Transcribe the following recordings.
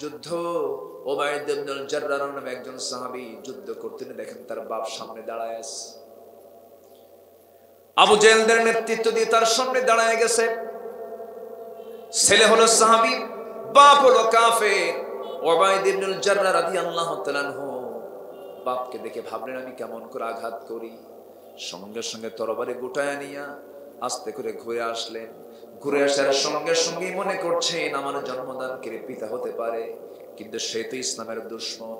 যুদ্ধ উবাইদ ইবনুল জাররাহ নামে একজন সাহাবী যুদ্ধ করতে দেখেন তার বাপ সামনে দাঁড়ায় আছে। আবু জেহেলদের নেতৃত্ব দিয়ে তার সামনে দাঁড়ায় গেছে। ছেলে হলো সাহাবী, বাপ হলো কাফের। উবাইদ ইবনুল জাররাহ রাদিয়াল্লাহু তাআলা আনহু বাপকে দেখে ভাবলেন আমি কেমন করে আঘাত করি। সঙ্গে সঙ্গে তরবারি গুটায় নিয়া আস্তে করে ঘুরে আসলেন। ঘুরে আসার সঙ্গে সঙ্গেই মনে করছেন আমার জন্মদানকারী পিতা হতে পারে, কিন্তু সে তো ইসলামের দুশমন।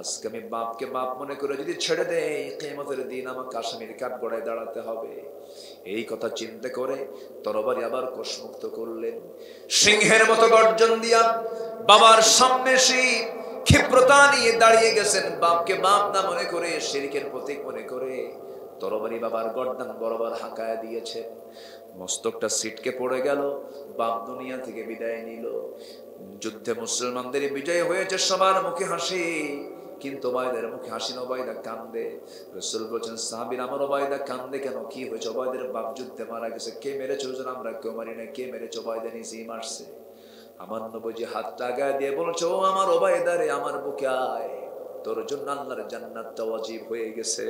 আজকে আমি বাপকে বাপ মনে করে যদি ছেড়ে দেই, কিয়ামতের দিন আমাকে আসামির কাঠগড়ায় দাঁড়াতে হবে। এই কথা চিন্তা করে তরবারি আবার কোষমুক্ত করলেন। সিংহের মতো গর্জন দিয়া বাবার সামনে সেই ক্ষিপ্রতা নিয়ে দাঁড়িয়ে গেছেন। বাপকে বাপ না মনে করে, শিরকের প্রতীক মনে করে তরবারি বাবার গর্দান বরাবর হাঁকায় দিয়েছে। মস্তকটা ছিটকে পড়ে গেল। বাপ দুনিয়া থেকে বিদায় নিল। যুদ্ধে মুসলমানদের বিজয় হয়েছে, সবার মুখে হাসি, কিন্তু উবাইদের মুখে হাসি না, উবাইদা কান্দে। রাসূল বলেছেন সাহাবীরা আমার উবাইদা কান্দে কেন, কি হয়েছে? উবাইদের বাপ যুদ্ধে মারা গেছে। কে মেরেছে? আমরা কেউ মারি না। কে মেরেছে? উবাইদা নিজেই মারছে। আমার নবীজি হাতটা আগায় দিয়ে বলছে ও আমার উবাইদা রে, আমার বুকে আয়, তোর জন্য আল্লাহর জান্নাতটা ওয়াজিব হয়ে গেছে।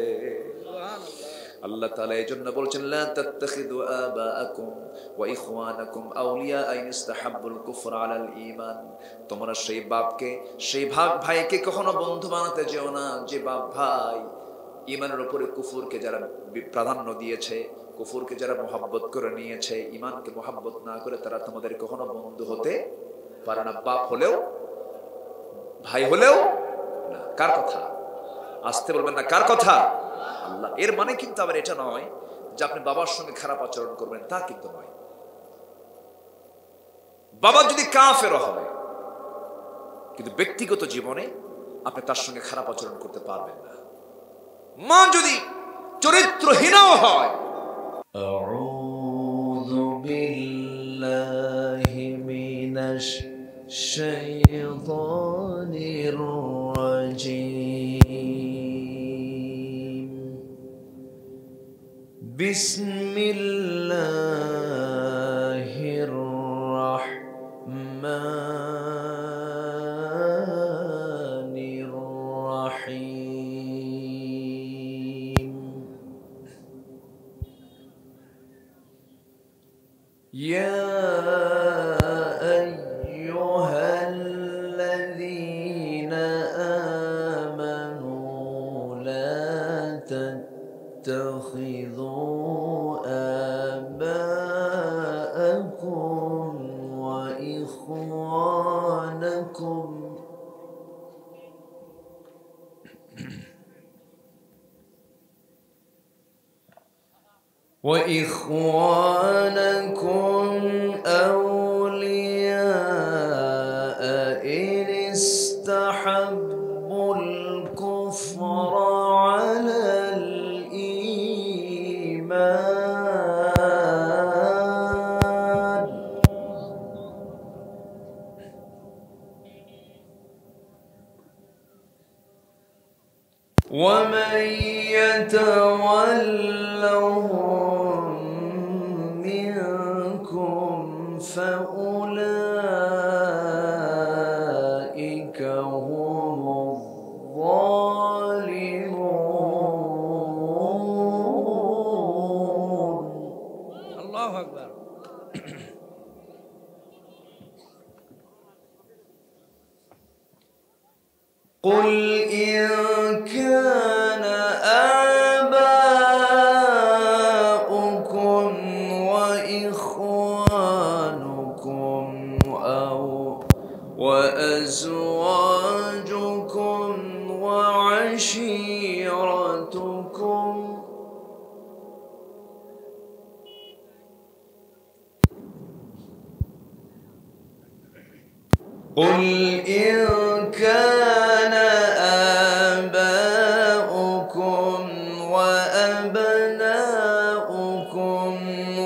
আল্লাহ তাআলা এইজন্য বলছেন লা তাত্তাখিযু আবাআকুম ওয়া ইখওয়ানাকুম আউলিয়া ইন ইসতাহাব্বুল কুফর আলাল ঈমান। তোমরা সেই বাপকে, সেই ভাইকে কখনো বন্ধু বানাতে যেও না যে বাপ ভাই ঈমানের উপরে কুফরকে যারা প্রাধান্য দিয়েছে, কুফরকে যারা মহব্বত করে নিয়েছে, ঈমানকে মহব্বত না করে তারা তোমাদের কখনো বন্ধু হতে পারে না। বাপ হলেও, ভাই হলেও না। কার কথা? আসতে বলবেন না, কার কথা? আল্লাহ। এর মানে কিন্তু আবার এটা নয় যে আপনি বাবার সঙ্গে খারাপ আচরণ করবেন, তা কিন্তু নয়। বাবা যদি কাফের হয়, কিন্তু ব্যক্তিগত জীবনে আপনি তার সঙ্গে খারাপ আচরণ করতে পারবেন না। মা যদি চরিত্রহীনও হয়। আউযু বিল্লাহি মিনাশ শাইতানির রাজীম। বিসমিল্লাহির রাহমানির রাহিম। ইয়া আইয়ুহাল্লাযীনা আমানু লা তাত্তাখিযু آباءكم وإخوانكم أولياء إن استحبوا الكفر على الإيمان ومن يتولهم منكم فأولئك هم الظالمون. الله أكبر. قل إن كان آباؤكم وإخوانكم وأزواجكم وعشيرتكم قل إن كان آباؤكم وأبناؤكم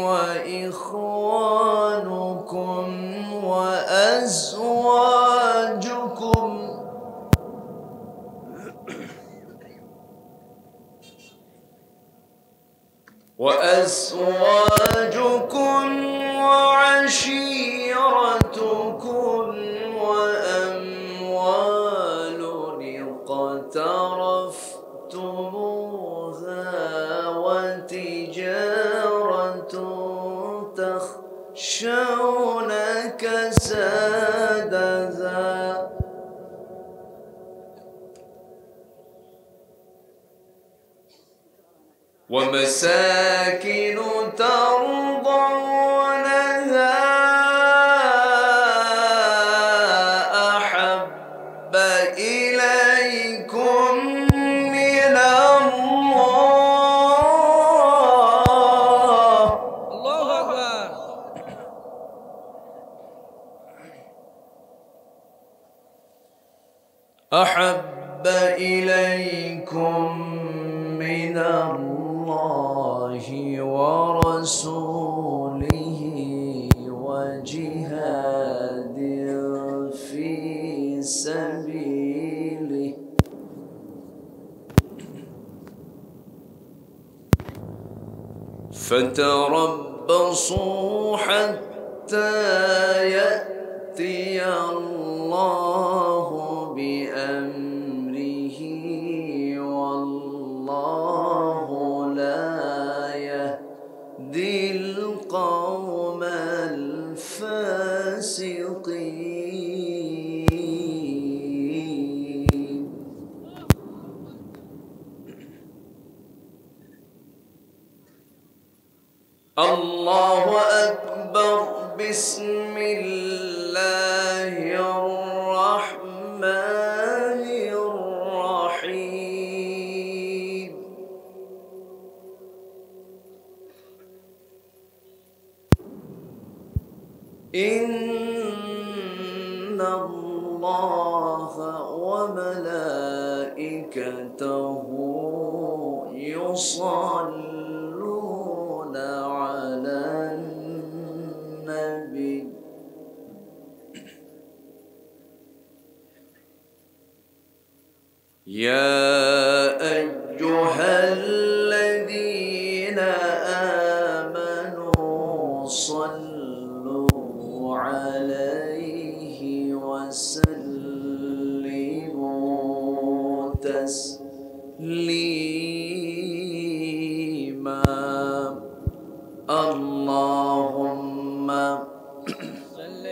وإخوانكم وأزواجكم وعشيرتكم وأموال ومساكن ترضونها أحب إليكم من الله. الله أكبر. أحب إليكم من الله ورسوله وجهاد في سبيله فتربصوا حتى يأتي الله بأمره والله لا يهدي القوم الفاسقين. الله أكبر. بسم الله الرحمن الرحيم. إن الله وملائكته يصلون على النبي يا أيها الذين آمنوا صلوا عليه وسلموا تسليما. اللهم صل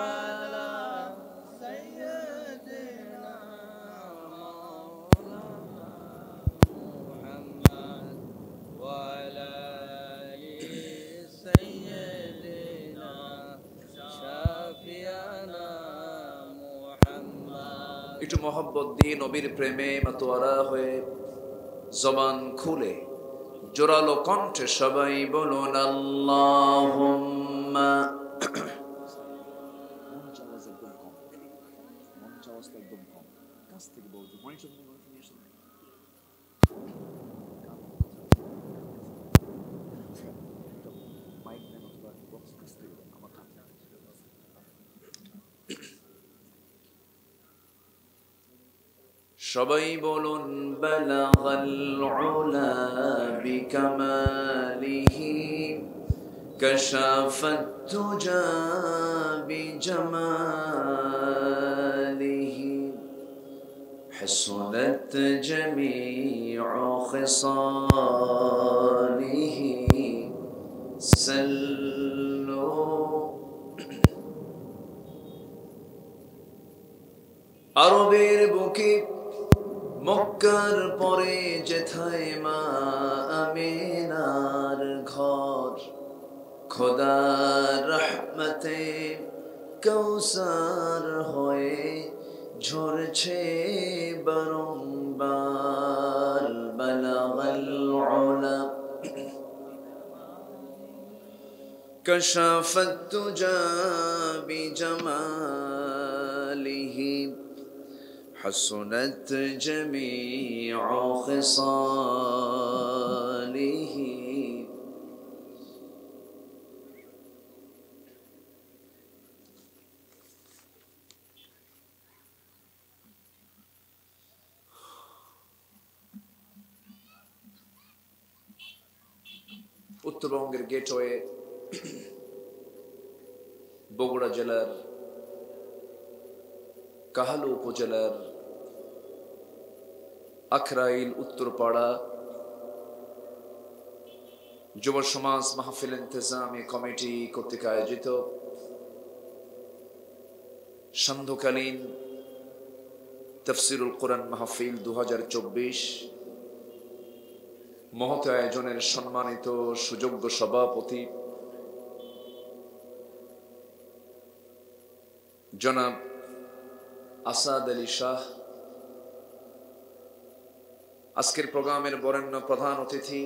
على سيدنا محمد وعلى آل سيدنا شافينا محمد. একটু মহব্বত দিয়ে নবীর প্রেমে মাতোয়ারা হয়ে জবান খুলে জোরালো কণ্ঠে সবাই বলুন আল্লাহুম্মা। সবাই বলুন বালাগাল উলা বিকামালিহি কাশাফাত তুজা বিজামালিহি হাসনাত জামিউ খিসালিহি সাল্লু। আরবের বুকে মক্কার পরে যেথায় মা আমিনার ঘর, খোদার রহমতে কৌসার হয়ে ঝরছে বারংবার। বালাগাল উলা কাশাফাত তুজা বিজামালিহি حسنت جميع خصاله. উত্তরবঙ্গের গেটওয়ে বগুড়া জেলার কাহালু উপজেলার আখরাইল উত্তরপাড়া যুব সমাজ মাহফিল ইন্তেজামি কমিটি কর্তৃক আয়োজিত সান্ধ্যকালীন তাফসীরুল কোরআন মাহফিল 2024 মহৎ আয়োজনের সম্মানিত সুযোগ্য সভাপতি জনাব আসাদ আলী শাহ, আজকের প্রোগ্রামের বরেণ্য প্রধান অতিথি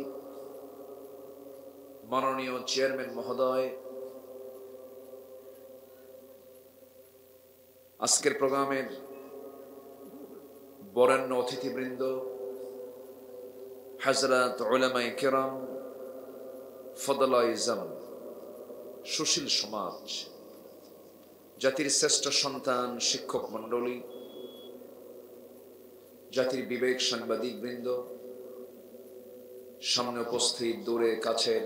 মাননীয় চেয়ারম্যান মহোদয়, আজকের প্রোগ্রামের বরেণ্য অতিথিবৃন্দ, হযরত উলামায়ে কেরাম, ফদলায়ে ইজম, সুশীল সমাজ, জাতির শ্রেষ্ঠ সন্তান শিক্ষক মণ্ডলী, জাতির বিবেক সাংবাদিক বৃন্দ, সামনে উপস্থিত দূরে কাছের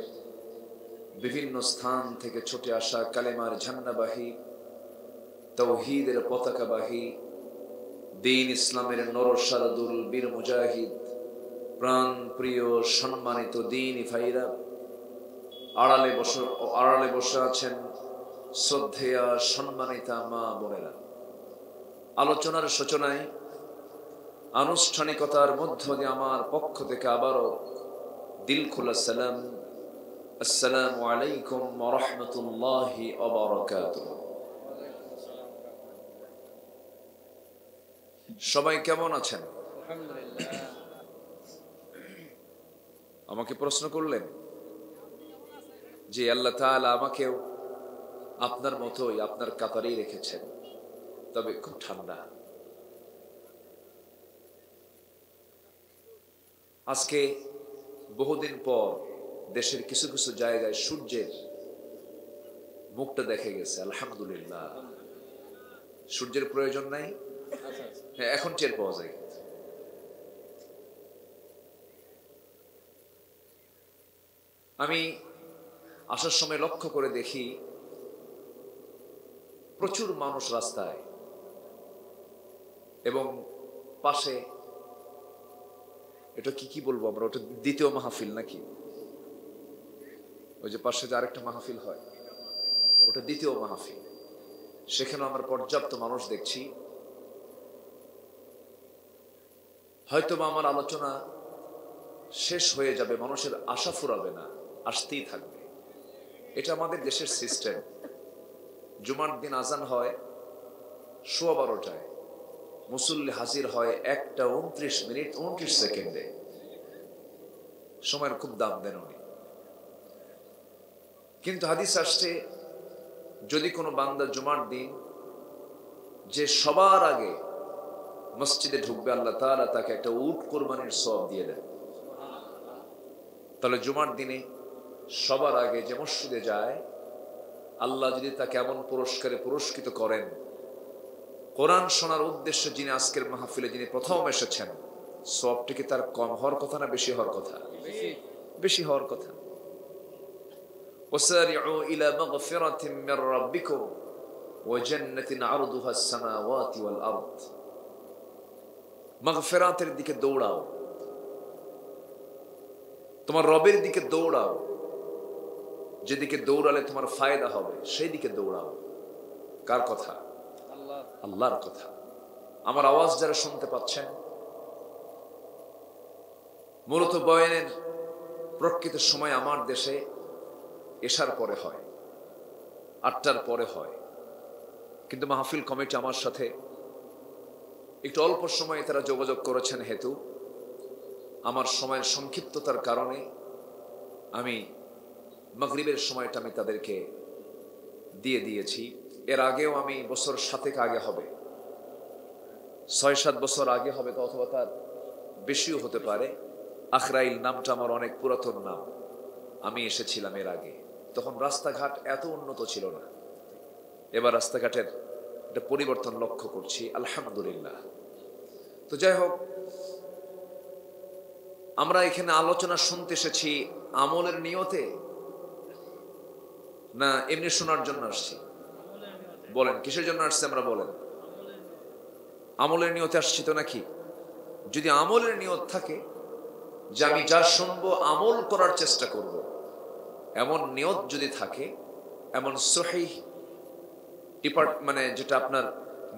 বিভিন্ন স্থান থেকে ছুটে আসা কালেমার ঝান্ডাবাহী, তাওহীদের পতাকাবাহী, দ্বীন ইসলামের নরসারদুল বীর মুজাহিদ, প্রাণ প্রিয় সম্মানিত দ্বীনী ভাইরা, আড়ালে বসে আছেন শ্রদ্ধেয়া সম্মানিতা মা বোনেরা। আলোচনার সূচনায় আনুষ্ঠানিকতার মধ্য দিয়ে আমার পক্ষ থেকে আবারও দিল খোলা সালাম, আসসালামু আলাইকুম ওয়া রাহমাতুল্লাহি ওয়া বারাকাতুহু। সবাই কেমন আছেন? আমাকে প্রশ্ন করলেন যে আল্লাহ তাআলা আমাকেও আপনার মতোই আপনার কাতারেই রেখেছেন, তবে খুব ঠান্ডা। আজকে বহুদিন পর দেশের কিছু কিছু জায়গায় সূর্যের মুখটা দেখে গেছে, আলহামদুলিল্লাহ। সূর্যের প্রয়োজন নাই, হ্যাঁ এখন টের পাওয়া যায়। আমি আসার সময় লক্ষ্য করে দেখি প্রচুর মানুষ রাস্তায়, এবং পাশে এটা কি বলবো আমরা, ওটা দ্বিতীয় মাহফিল নাকি? ওই যে পাশে যে আরেকটা মাহফিল হয়, ওটা দ্বিতীয় মাহফিল। সেখানে আমরা পর্যাপ্ত মানুষ দেখছি। হয়তোবা আমার আলোচনা শেষ হয়ে যাবে, মানুষের আশা ফুরাবে না, আসতেই থাকবে। এটা আমাদের দেশের সিস্টেম। জুমার দিন আজান হয় 12:15, মুসল্লি হাজির হয় 1:29 সময়ের খুব দাম দেন উনি। কিন্তু হাদিস আসছে, যদি কোনো বান্দা জুমার দিন যে সবার আগে মসজিদে ঢুকবে, আল্লাহ তাআলা তাকে একটা উট কোরবানির সওয়াব দিয়ে দেন। তাহলে জুমার দিনে সবার আগে যে মসজিদে যায়, আল্লাহ যদি তাকে এমন পুরস্কারে পুরস্কৃত করেন, কোরআন শোনার উদ্দেশ্যে যিনি আজকের মাহফিলে যিনি প্রথম এসেছেন, সওয়াবটি কি তার কম হওয়ার কথা না বেশি হওয়ার কথা? বেশি হওয়ার কথা। ওয়াসারিউ ইলা মাগফিরাতিন মির রাব্বিকুম ওয়া জান্নাতিন আরদুহা আস-সামাওয়াতি ওয়াল আরদ। মাগফিরাতের দিকে দৌড়াও, তোমার রবের দিকে দৌড়াও। যেদিকে দৌড়ালে তোমার ফায়দা হবে সেই দিকে দৌড়াও। কার কথা? আল্লাহর কথা। আমার আওয়াজ যারা শুনতে পাচ্ছেন, মূলত বয়ানের প্রকৃত সময় আমার দেশে এশার পরে হয়, 8টার পরে হয়। কিন্তু মাহফিল কমিটি আমার সাথে একটু অল্প সময়ে তারা যোগাযোগ করেছেন হেতু আমার সময়ের সংক্ষিপ্ততার কারণে আমি মাগরিবের সময়টা আমি তাদেরকে দিয়ে দিয়েছি। এর আগেও আমি বছর 7 আগে হবে, 6-7 বছর আগে হবে, অথবা তার বেশিও হতে পারে। আখরাইল নামটা আমার অনেক পুরাতন নাম। আমি এসেছিলাম এর আগে, তখন রাস্তাঘাট এত উন্নত ছিল না। এবার রাস্তাঘাটের একটা পরিবর্তন লক্ষ্য করছি, আলহামদুলিল্লাহ। তো যাই হোক, আমরা এখানে আলোচনা শুনতে এসেছি আমলের নিয়তে না এমনি শোনার জন্য আসছি? বলেন কিসের জন্য আসছে? আমরা বলেন আমলের নিয়তে আসছি তো নাকি? যদি আমলের নিয়ত থাকে যে আমি যা শুনবো আমল করার চেষ্টা করব, এমন নিয়ত যদি থাকে, এমন সহিহ মানে যেটা আপনার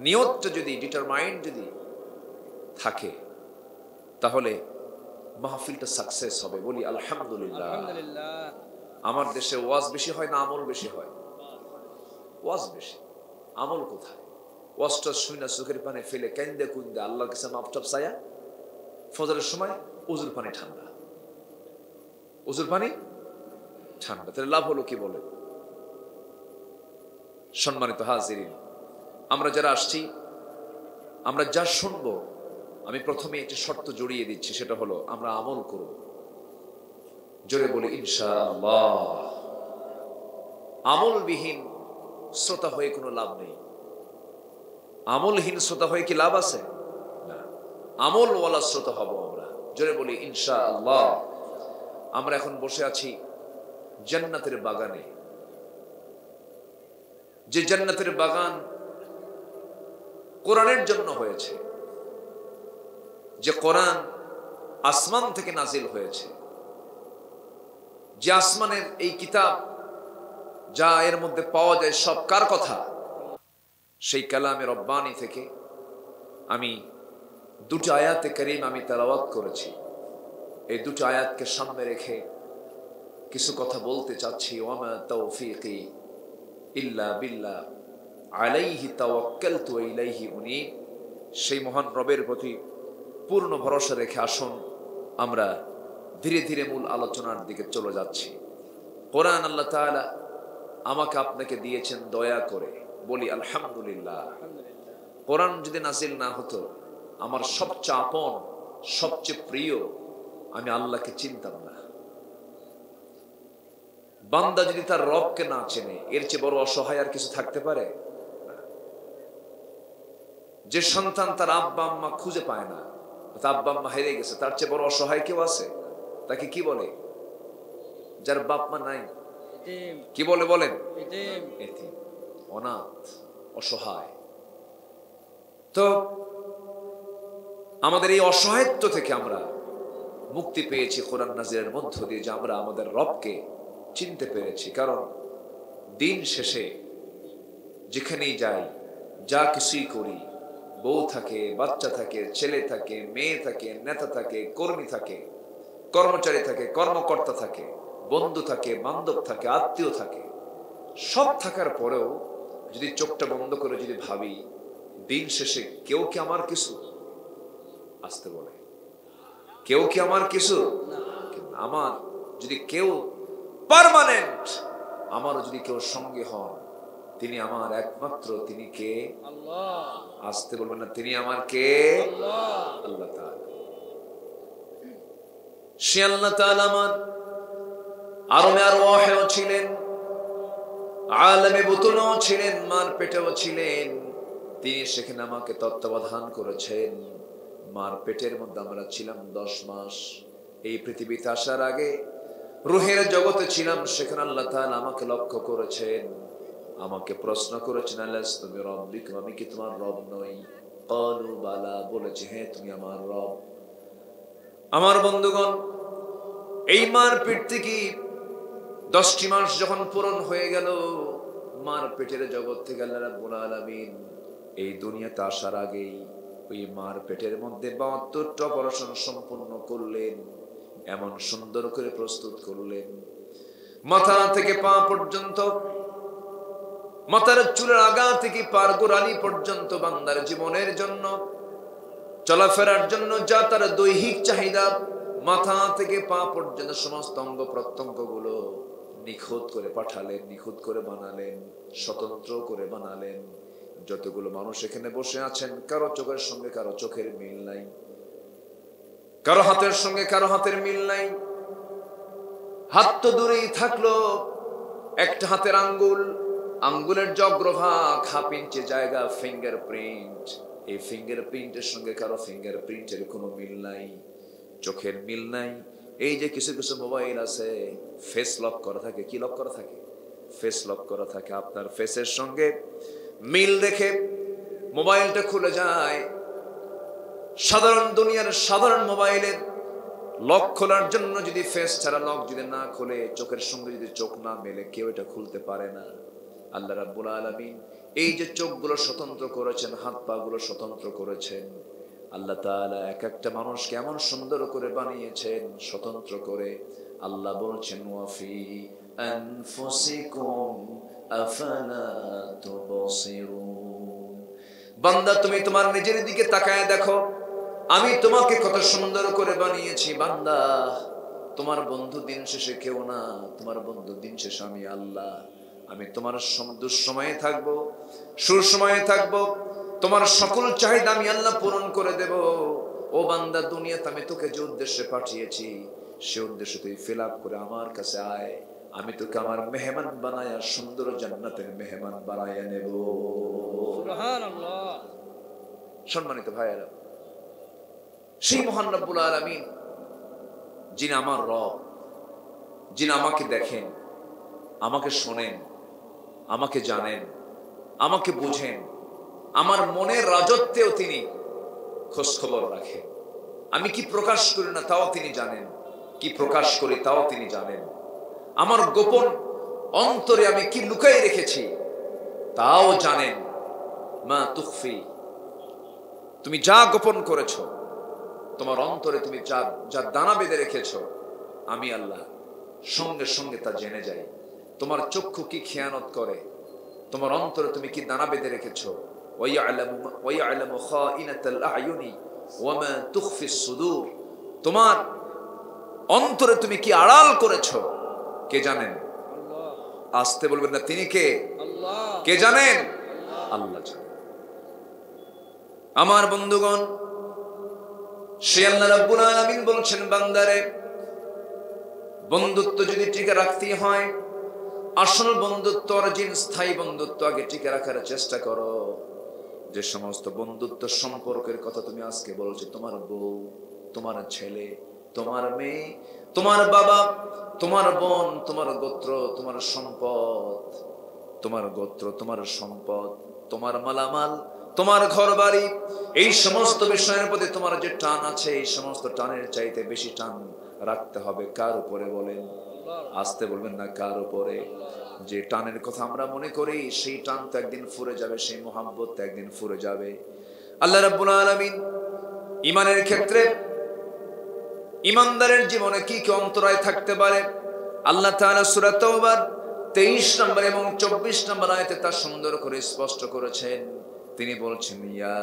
নিয়তটা যদি ডিটারমাইন্ড যদি থাকে, তাহলে মাহফিলটা সাকসেস হবে। বলি আলহামদুলিল্লাহ। আমার দেশে ওয়াজ বেশি হয় না আমল বেশি হয়? ওয়াজ বেশি, আমল কোথায়? ওয়াজটা শুই না চোখের পানি ফেলে কেন্দে কুন্দে আল্লাহর কাছে মাপটাপ চায়া ফজরের সময় উজুর পানি ঠান্ডা, উজুর পানি ঠান্ডা, তাহলে লাভ হলো কি বলে? সম্মানিত হাজিরিন, আমরা যারা আসছি, আমরা যা শুনবো, আমি প্রথমে একটি শর্ত জড়িয়ে দিচ্ছি, সেটা হলো আমরা আমল করব। জোরে বলি ইনশাআল্লাহ। আমলবিহীন শ্রোতা হয়ে কোনো লাভ নেই। আমলহীন শ্রোতা হয়ে কি লাভ আছে? না, আমলওয়ালা শ্রোতা হব আমরা। জোরে বলি ইনশাআল্লাহ। আমরা এখন বসে আছি জান্নাতের বাগানে, যে জান্নাতের বাগান কোরআনের জন্য হয়েছে, যে কোরআন আসমান থেকে নাজিল হয়েছে, যে আসমানের এই কিতাব যা এর মধ্যে পাওয়া যায় সব কার কথা? সেই কালামে রব্বানি থেকে আমি দুটো আয়াতে কারীম আমি তেলাওয়াত করেছি। এই দুটো আয়াতকে সামনে রেখে কিছু কথা বলতে চাচ্ছি। ওয়ামা তাওফীকি ইল্লা বিল্লাহ আলাইহি তাওয়াক্কালতু ওয়া ইলাইহি উনীব। সেই মহান রবের প্রতি পূর্ণ ভরসা রেখে আসুন আমরা ধীরে ধীরে মূল আলোচনার দিকে চলে যাচ্ছি। কোরআন আল্লাহ তাআলা আমাকে আপনাকে দিয়েছেন দয়া করে। বলি আলহামদুলিল্লাহ। কোরআন যদি নাজিল না হতো, আমার সবচেয়ে আপন, সবচেয়ে প্রিয়, আমি আল্লাহকে চিনতাম না। বান্দা যদি তার রবকে না চেনে, এর চেয়ে বড় অসহায় আর কিছু থাকতে পারে? যে সন্তান তার আব্বা আম্মা খুঁজে পায় না, তার আব্বা আম্মা হেরে গেছে, তার চেয়ে বড় অসহায় কেউ আছে? তাকে কি বলে? যার বাপ মা নাই, কি বলে বলেন? এতিম, অনাথ, অসহায়। তো আমাদের এই অসহায়ত্ব থেকে আমরা মুক্তি পেয়েছি কোরআন নাজিলের মধ্য দিয়ে, যে আমরা আমাদের রবকে চিনতে পেরেছি। কারণ দিন শেষে যেখানেই যাই, যা কিছুই করি, বউ থাকে, বাচ্চা থাকে, ছেলে থাকে, মেয়ে থাকে, নেতা থাকে, কর্মী থাকে, কর্মচারী থাকে, কর্মকর্তা থাকে, বন্ধু থাকে, বান্ধব থাকে, আত্মীয় থাকে, সব থাকার পরেও যদি চোখটা বন্ধ করে যদি ভাবি, দিন শেষে কেউ কি আমার কিছু? আসতে বলে, কেউ কি আমার কিছু? আমার যদি কেউ পার্মানেন্ট, আমারও যদি কেউ সঙ্গে হন, তিনি আমার একমাত্র, তিনি কে? আল্লাহ। আসতে বলবেন না, তিনি আমার কে? আল্লাহ তাআলা। সে আল্লাহ তাআলা আমার আরমে আরওয়াহেও ছিলেন, আলামে বুতুনও ছিলেন, মার পেটেও ছিলেন। তিনি সেখানে আমাকে তত্ত্বাবধান করেছেন। মার পেটের মধ্যে আমরা ছিলাম 10 মাস। এই পৃথিবীতে আসার আগে রূহের জগতে ছিলাম, সেখানে আল্লাহ তাআলা আমাকে লক্ষ্য করেছেন, আমাকে প্রশ্ন করেছেন, আলাস্তু বিরাব্বিকুম, আমি কি তোমার রব নই? ক্বালু বালা, বলেছে হ্যাঁ তুমি আমার রব। আমার বন্ধুগণ, এই মার পেট থেকে 10টি মাস যখন পূরণ হয়ে গেল, মার পেটের জগৎ থেকে আল্লাহ রাব্বুল আলামিন এই দুনিয়াতে আসার আগেই ওই মার পেটের মধ্যে 72টা অপারেশন সম্পূর্ণ করলেন। এমন সুন্দর করে প্রস্তুত করলেন, মাথা থেকে পা পর্যন্ত, মাথার চুলের আগা থেকে পার গোড়ালি পর্যন্ত বান্দার জীবনের জন্য, চলাফেরার জন্য যা তার দৈহিক চাহিদা, মাথা থেকে পা পর্যন্ত সমস্ত অঙ্গ প্রত্যঙ্গ গুলো নিখুঁত করে পাঠালেন, নিখুঁত করে বানালেন, স্বতন্ত্র করে বানালেন। যতগুলো মানুষ এখানে বসে আছেন, কারো চোখের সঙ্গে কারো চোখের মিল নাই, কারো হাতের সঙ্গে কারো হাতের মিল নাই। হাত তো দূরেই থাকলো, একটা হাতের আঙ্গুল, আঙ্গুলের যগ্রভাগ, হাফ ইঞ্চি জায়গা ফিঙ্গারপ্রিন্ট, এই ফিঙ্গারপ্রিন্টের সঙ্গে কারো ফিঙ্গারপ্রিন্টের কোনো মিল নাই, চোখের মিল নাই। এই যে কিছু কিছু মোবাইল আছে, ফেস লক করা থাকে। কি লক করা থাকে? ফেস লক করা থাকে। আপনার ফেসের সঙ্গে মিল দেখে মোবাইলটা খুলে যায়। সাধারণ দুনিয়ার সাধারণ মোবাইলের লক খোলার জন্য যদি ফেস ছাড়া লক যদি না খোলে, চোখের সঙ্গে যদি চোখ না মেলে, কেউ এটা খুলতে পারে না। আল্লাহ রাব্বুল আলামিন এই যে চোখগুলো স্বতন্ত্র করেছেন, হাত পা গুলো স্বতন্ত্র করেছেন, আল্লাহ তাআলা এক একটা মানুষ কেমন সুন্দর করে বানিয়েছেন, স্বতন্ত্র করে। আল্লাহ বলছেন ওয়াফি আনফুসিকুম আফালা তুবসিরুন। বান্দা তুমি তোমার নিজের দিকে তাকায় দেখো, আমি তোমাকে কত সুন্দর করে বানিয়েছি। বান্দা তোমার বন্ধু দিন শেষে কেউ না, তোমার বন্ধু দিন শেষে আমি আল্লাহ। আমি তোমার দুঃসময়ে থাকবো, সুসময়ে থাকবো, তোমার সকল চাহিদা আমি আল্লাহ পূরণ করে দেব। ও বান্দা, দুনিয়াতে আমি তোকে যে উদ্দেশ্যে পাঠিয়েছি সে উদ্দেশ্য তুই ফিল আপ করে আমার কাছে আয়। আমি তোকে আমার মেহমান বানায়া সুন্দর জান্নাতের মেহমান বানায়া নেব। সুবহানাল্লাহ। সম্মানিত ভাইয়েরা, সেই মহান রব্বুল আলামিন যিনি আমার রব, যিনি আমাকে দেখেন, আমাকে শোনেন, আমাকে জানেন, আমাকে বুঝেন, আমার মনের রাজত্বেও তিনি খোঁজ খবর রাখেন। আমি কি প্রকাশ করি না তাও তিনি জানেন, কি প্রকাশ করি তাও তিনি জানেন। আমার গোপন অন্তরে আমি কি লুকাই রেখেছি তাও জানেন। মা তুখফি, তুমি যা গোপন করেছো, তোমার অন্তরে তুমি যা দানা বেঁধে রেখেছো, আমি আল্লাহ সঙ্গে সঙ্গে তা জেনে যাই। তোমার চক্ষু কি খেয়ানত করে, তোমার অন্তরে তুমি কি দানা বেঁধে রেখেছো। ওয়াইয়ালামু খাইনাতাল আয়ুনি ওয়া মা তুখফিস সুদূর, তোমার অন্তরে তুমি কি আড়াল করেছো কে জানেন? আল্লাহ। আসতে বলবেন না, তিনি কে? আল্লাহ। কে জানেন? আল্লাহ জানেন। আমার বন্ধুগণ, সে আল্লাহ রাব্বুল আলামিন বলছেন, বান্দারে বন্ধুত্ব যদি টিকে রাখতে হয়, আসল বন্ধুত্ব, অরিজিন স্থায়ী বন্ধুত্ব আগে টিকে রাখার চেষ্টা করো। যে সমস্ত বন্ধুত্ব সম্পর্কের কথা তুমি আজকে বলছো, তোমার বউ, তোমার ছেলে, তোমার মেয়ে, তোমার বাবা, তোমার বোন, তোমার গোত্র, তোমার সম্পদ, তোমার গোত্র, তোমার সম্পদ, তোমার মালামাল, তোমার ঘর বাড়ি, এই সমস্ত বিষয়ের প্রতি তোমার যে টান আছে, এই সমস্ত টানের চাইতে বেশি টান রাখতে হবে কার উপরে বলেন? আসতে বলবেন না, কার উপরে? যে টানের কথা আমরা মনে করি সেই টান তো একদিন ফুরে যাবে, সেই মোহাব্বত তো একদিন ফুরে যাবে। আল্লাহ রাব্বুল আলামিন ঈমানের ক্ষেত্রে ঈমানদারের জীবনে কি কি অন্তরায় থাকতে পারে আল্লাহ তাআলা সূরা তাওবার 23 নম্বর এবং 24 নম্বর আয়াতে তা সুন্দর করে স্পষ্ট করেছেন। তিনি বলছেন, ইয়া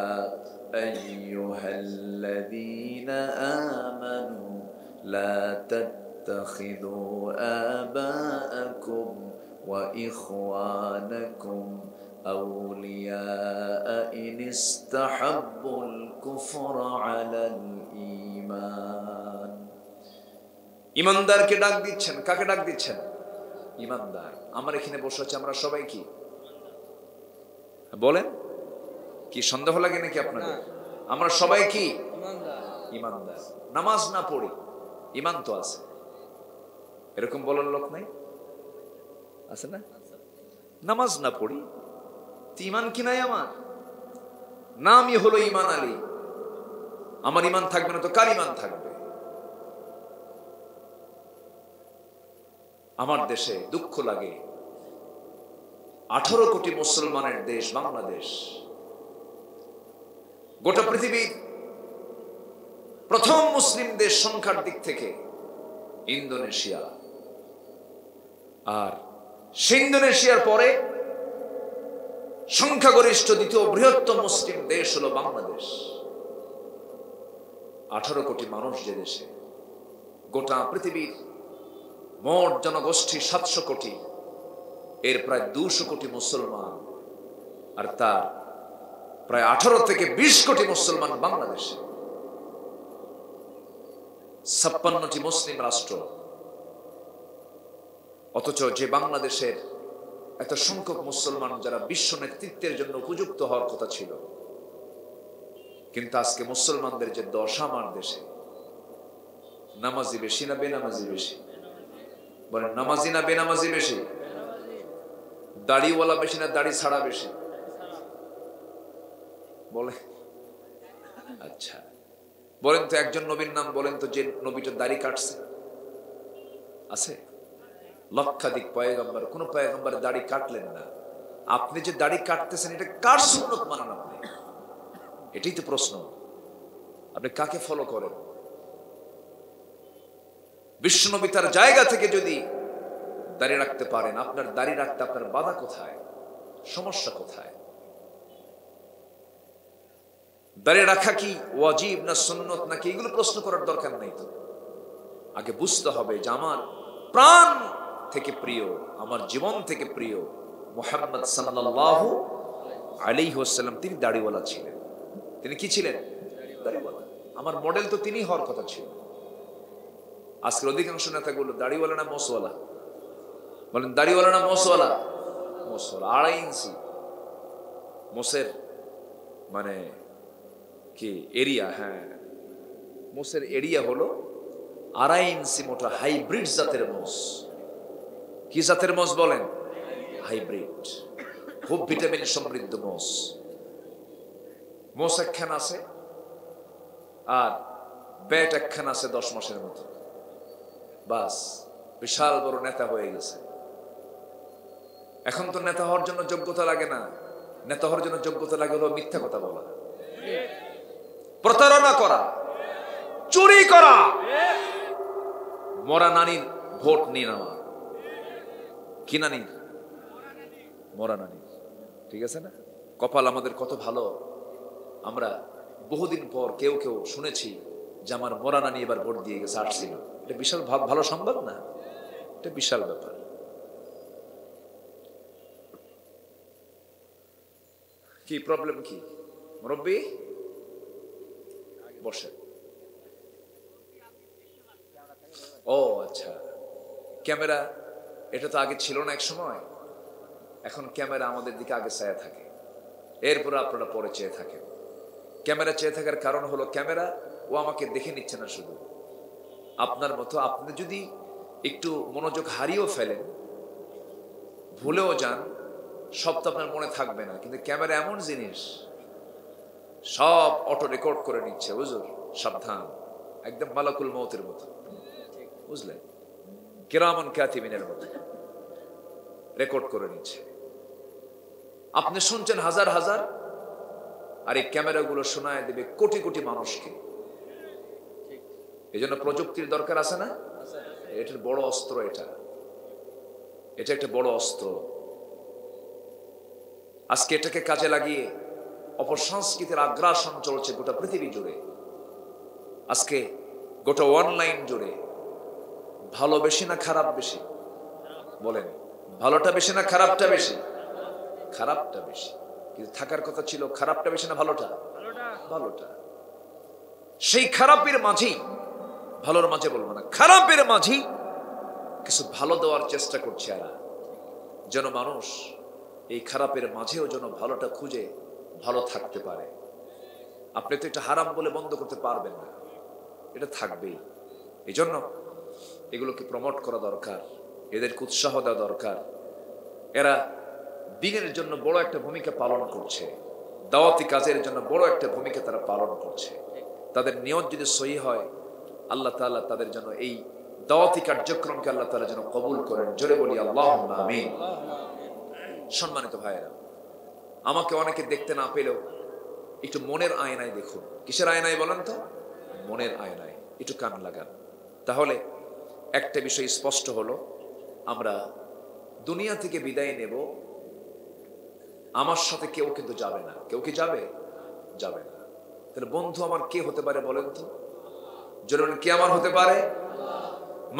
আইয়ুহাল্লাযীনা আমানু লা তাত্তাখিযু আবাআকুম ওয়া ইখওয়ানাকুম আউলিয়াআ ইন ইসতাহাব্বুল কুফরা আলাল ঈমান। ঈমানদারকে ডাক দিচ্ছেন। কাকে ডাক দিচ্ছেন? ঈমানদার। আমরা এখানে বসে আছি, আমরা সবাই কি বলেন? কি সন্দেহ লাগে নাকি আপনাদের? আমরা সবাই কি ঈমানদার। নামাজ না পড়ি ঈমান তো আছে, এরকম বলার লোক নাই? আছে না? নামাজ না পড়ি ঈমান কি নাই আমার? নামই হলো ঈমান আলী। আমার ঈমান থাকবে না তো কার ঈমান থাকবে? আমার দেশে দুঃখ লাগে, 18 কোটি মুসলমানের দেশ বাংলাদেশ, গোটা পৃথিবীর প্রথম মুসলিম দেশ সংখ্যার দিক থেকে ইন্দোনেশিয়া, আর সেই ইন্দোনেশিয়ার পরে সংখ্যাগরিষ্ঠ দ্বিতীয় বৃহত্তম মুসলিম দেশ হলো বাংলাদেশ। 18 কোটি মানুষ যে দেশে, গোটা পৃথিবীর মোট জনগোষ্ঠী 700 কোটি, এর প্রায় 200 কোটি মুসলমান, আর তার প্রায় 18 থেকে 20 কোটি মুসলমান বাংলাদেশে। 56টি মুসলিম রাষ্ট্র, অথচ যে বাংলাদেশের এত সংখ্যক মুসলমান যারা বিশ্ব নেতৃত্বের জন্য উপযুক্ত হওয়ার কথা ছিল, কিন্তু আজকে মুসলমানদের যে দশা আমার দেশে, নামাজি বেশি না বেনামাজি বেশি? বলেন, নামাজি না বেনামাজি বেশি? দাড়িওয়ালা বেশি না দাড়ি ছাড়া বেশি? বলে আচ্ছা বলেন তো, একজন নবীর নাম বলেন তো যে নবীটা দাড়ি কাটছে? আছে? লক্ষাধিক পয়গম্বর, কোন পয়গম্বর দাড়ি কাটলেন না। আপনি যে দাড়ি কাটতেছেন এটা কার সুন্নত মানেন আপনি? এটাই তো প্রশ্ন। আপনি কাকে ফলো করেন? বিশ্বনবী তার জায়গা থেকে যদি দাঁড়িয়ে রাখতে পারেন, আপনার দাঁড়িয়ে রাখতে আপনার বাধা কোথায়, সমস্যা কোথায়? দাঁড়িয়ে রাখা কি ওয়াজিব না সুন্নত নাকি, এগুলো প্রশ্ন করার দরকার নেই। তো আগে বুঝতে হবে যে আমার প্রাণ থেকে প্রিয়, আমার জীবন থেকে প্রিয় মুহাম্মদ সাল্লাল্লাহু আলাইহি ওয়াসাল্লাম, তিনি দাড়িওয়ালা ছিলেন। তিনি কি ছিলেন? দাড়িওয়ালা। আমার মডেল তো তিনি হওয়ার কথা ছিল। আজকের অধিকাংশ নেতাগুলো দাড়িওয়ালা না মোসওয়ালা? বলেন দাড়িওয়ালা না মোসওয়ালা? মোসওয়ালা। 2.5 ইঞ্চি মোসের মানে কি এরিয়া, হ্যাঁ মোসের এরিয়া হলো 2.5 ইঞ্চি মোটা হাইব্রিড জাতের মোষ। কি জাতের মোষ বলেন? হাইব্রিড, খুব ভিটামিন সমৃদ্ধ মোষ। মোষ একখান আছে আর ব্যাট একখান আছে 10 মাসের মতো, বাস বিশাল বড় নেতা হয়ে গেছে। এখন তো নেতা হওয়ার জন্য যোগ্যতা লাগে না, নেতা হওয়ার জন্য যোগ্যতা লাগে হলো মিথ্যা কথা বলা, প্রতারণা করা, চুরি করা, মরা নানির ভোট নিয়ে নেওয়া। কি নানির? মরা নানির। ঠিক আছে না? কপাল আমাদের কত ভালো, আমরা বহুদিন পর কেউ কেউ শুনেছি যে আমার মরা নানি এবার ভোট দিয়ে গেছে, আসছিল। এটা বিশাল ভালো সংবাদ না? এটা বিশাল ব্যাপার। কি প্রবলেম কি মুরব্বি? বসে। ও আচ্ছা, ক্যামেরা এটা তো আগে ছিল না এক সময়, এখন ক্যামেরা আমাদের দিকে আগে চেয়ে থাকে, এরপর আপনারা পরে চেয়ে থাকেন। ক্যামেরা চেয়ে থাকার কারণ হলো ক্যামেরা ও আমাকে দেখে নিচ্ছে না শুধু, আপনার মতো আপনি যদি একটু মনোযোগ হারিয়েও ফেলেন, ভুলেও যান, সব তো আপনার মনে থাকবে না। কিন্তু ক্যামেরা এমন জিনিস, সব অটো রেকর্ড করে নিচ্ছে। হুজুর সাবধান, একদম মালাকুল মউতের মতো, বুঝলেন, কিরামান কাতিবিনের মতো রেকর্ড করে নিচ্ছে। আপনি শুনছেন হাজার হাজার, আর এই ক্যামেরাগুলো শোনায় দেবে কোটি কোটি মানুষকে। এই জন্য প্রযুক্তির দরকার আছে না? এটার বড় অস্ত্র, এটা একটা বড় অস্ত্র। আজকে এটাকে কাজে লাগিয়ে অপসংস্কৃতির আগ্রাসন চলছে গোটা পৃথিবী জুড়ে। আজকে গোটা অনলাইন জুড়ে ভালো বেশি না খারাপ বেশি? বলেন, ভালোটা বেশি না খারাপটা বেশি? খারাপটা বেশি। কিন্তু থাকার কথা ছিল খারাপটা বেশি না ভালোটা? ভালোটা। সেই খারাপের মাঝেই, ভালোর মাঝে বলবো না, খারাপের মাঝেই কিছু ভালো দেওয়ার চেষ্টা করছে এরা, যেন মানুষ এই খারাপের মাঝেও যেন ভালোটা খুঁজে ভালো থাকতে পারে। আপনি তো এটা হারাম বলে বন্ধ করতে পারবেন না, এটা থাকবেই। এই জন্য এগুলোকে প্রমোট করা দরকার, এদেরকে উৎসাহ দেওয়া দরকার। এরা দিনের জন্য বড় একটা ভূমিকা পালন করছে, দাওয়াতি কাজের জন্য বড় একটা ভূমিকা তারা পালন করছে। তাদের নিয়ত যদি সহি হয়, আল্লাহ তাআলা তাদের জন্য এই দাওয়াতি কার্যক্রমকে আল্লাহ তাআলা যেন কবুল করেন। জোরে বলি আল্লাহুম্মা আমিন। সম্মানিত ভাইয়েরা, আমাকে অনেকে দেখতে না পেলেও একটু মনের আয়নায় দেখুন। কিসের আয়নায় বলেন তো? মনের আয়নায় একটু কান লাগান। তাহলে একটা বিষয় স্পষ্ট হলো, আমরা দুনিয়া থেকে বিদায় নেব, আমার সাথে কেউ কিন্তু যাবে না। কেউ কি যাবে? যাবে না। তাহলে বন্ধু আমার কে হতে পারে বলেন তো? জরুরি কে আমার হতে পারে?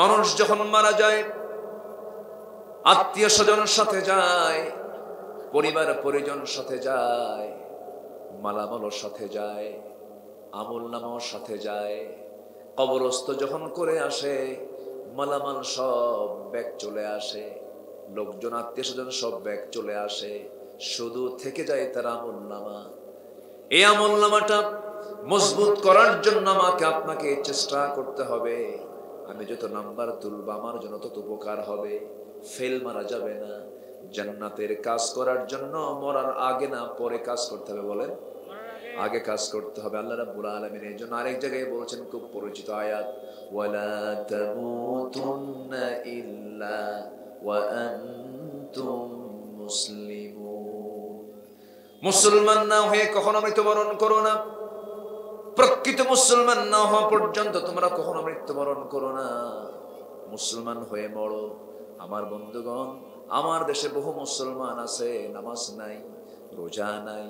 মানুষ যখন মারা যায়, আত্মীয় স্বজনের সাথে যায়, পরিবার পরিজন সাথে যায়, মালামালর সাথে যায়, আমল নামার সাথে যায়। কবরস্থ যখন করে আসে, মালামাল সব ব্যাগ চলে আসে, লোকজন আত্মীয় স্বজন সব ব্যাগ চলে আসে, শুধু থেকে যায় তার আমল নামা। এই আমল নামাটা মজবুত করার জন্য আমাকে আপনাকে চেষ্টা করতে হবে। আমি যত নাম্বার তুলব আমার জন্য তত উপকার হবে। ফেল মারা যাবে না। জান্নাতের কাজ করার জন্য মরার আগে না পরে কাজ করতে হবে? বলেন, আগে কাজ করতে হবে। আল্লাহ রাব্বুল আলামিন এই জন্য আরেক জায়গায় বলেছেন, খুব পরিচিত আয়াত, ওয়ালা তামুতুন্না ইল্লা ওয়া আনতুম মুসলিমুন। মুসলমান না হয়ে কখনো মৃত্যুবরণ করো না। প্রকৃত মুসলমান না হওয়া পর্যন্ত তোমরা কখনো মৃত্যুবরণ করো না, মুসলমান হয়ে মরো। আমার বন্ধুগণ, আমার দেশে বহু মুসলমান আছে, নামাজ নাই, রোজা নাই,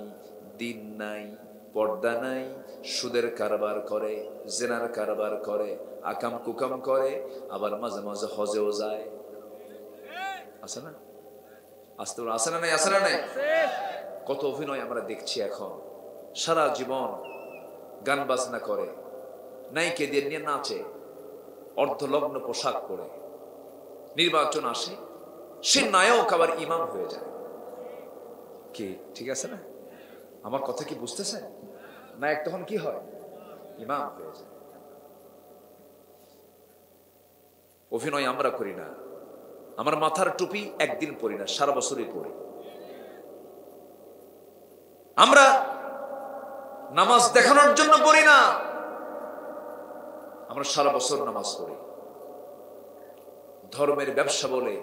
দিন নাই, পর্দা নাই, সুদের কারবার করে, জেনার কারবার করে, আকাম কুকাম করে, আবার মাঝে মাঝে হজেও যায়। আছে না? আসতে আছে না নাই? আছে না নাই? কত অভিনয় আমরা দেখছি এখন। সারা জীবন গান বাজনা করে, নায়িকে দিয়ে নিয়ে নাচে, অর্ধলগ্ন পোশাক পরে। নির্বাচন আসে, সে নায়ক আবার ইমাম হয়ে যায়। কি ঠিক আছে না? আমার কথা কি বুঝতেছেন? নায়ক তখন কি হয়? ইমাম হয়ে যায়। অভিনয় আমরা করি না। আমার মাথার টুপি একদিন পরি না, সারা বছরই পরি। আমরা নামাজ দেখানোর জন্য পড়ি না, আমরা সারা বছর নামাজ পড়ি। ধর্মের ব্যবসা বলে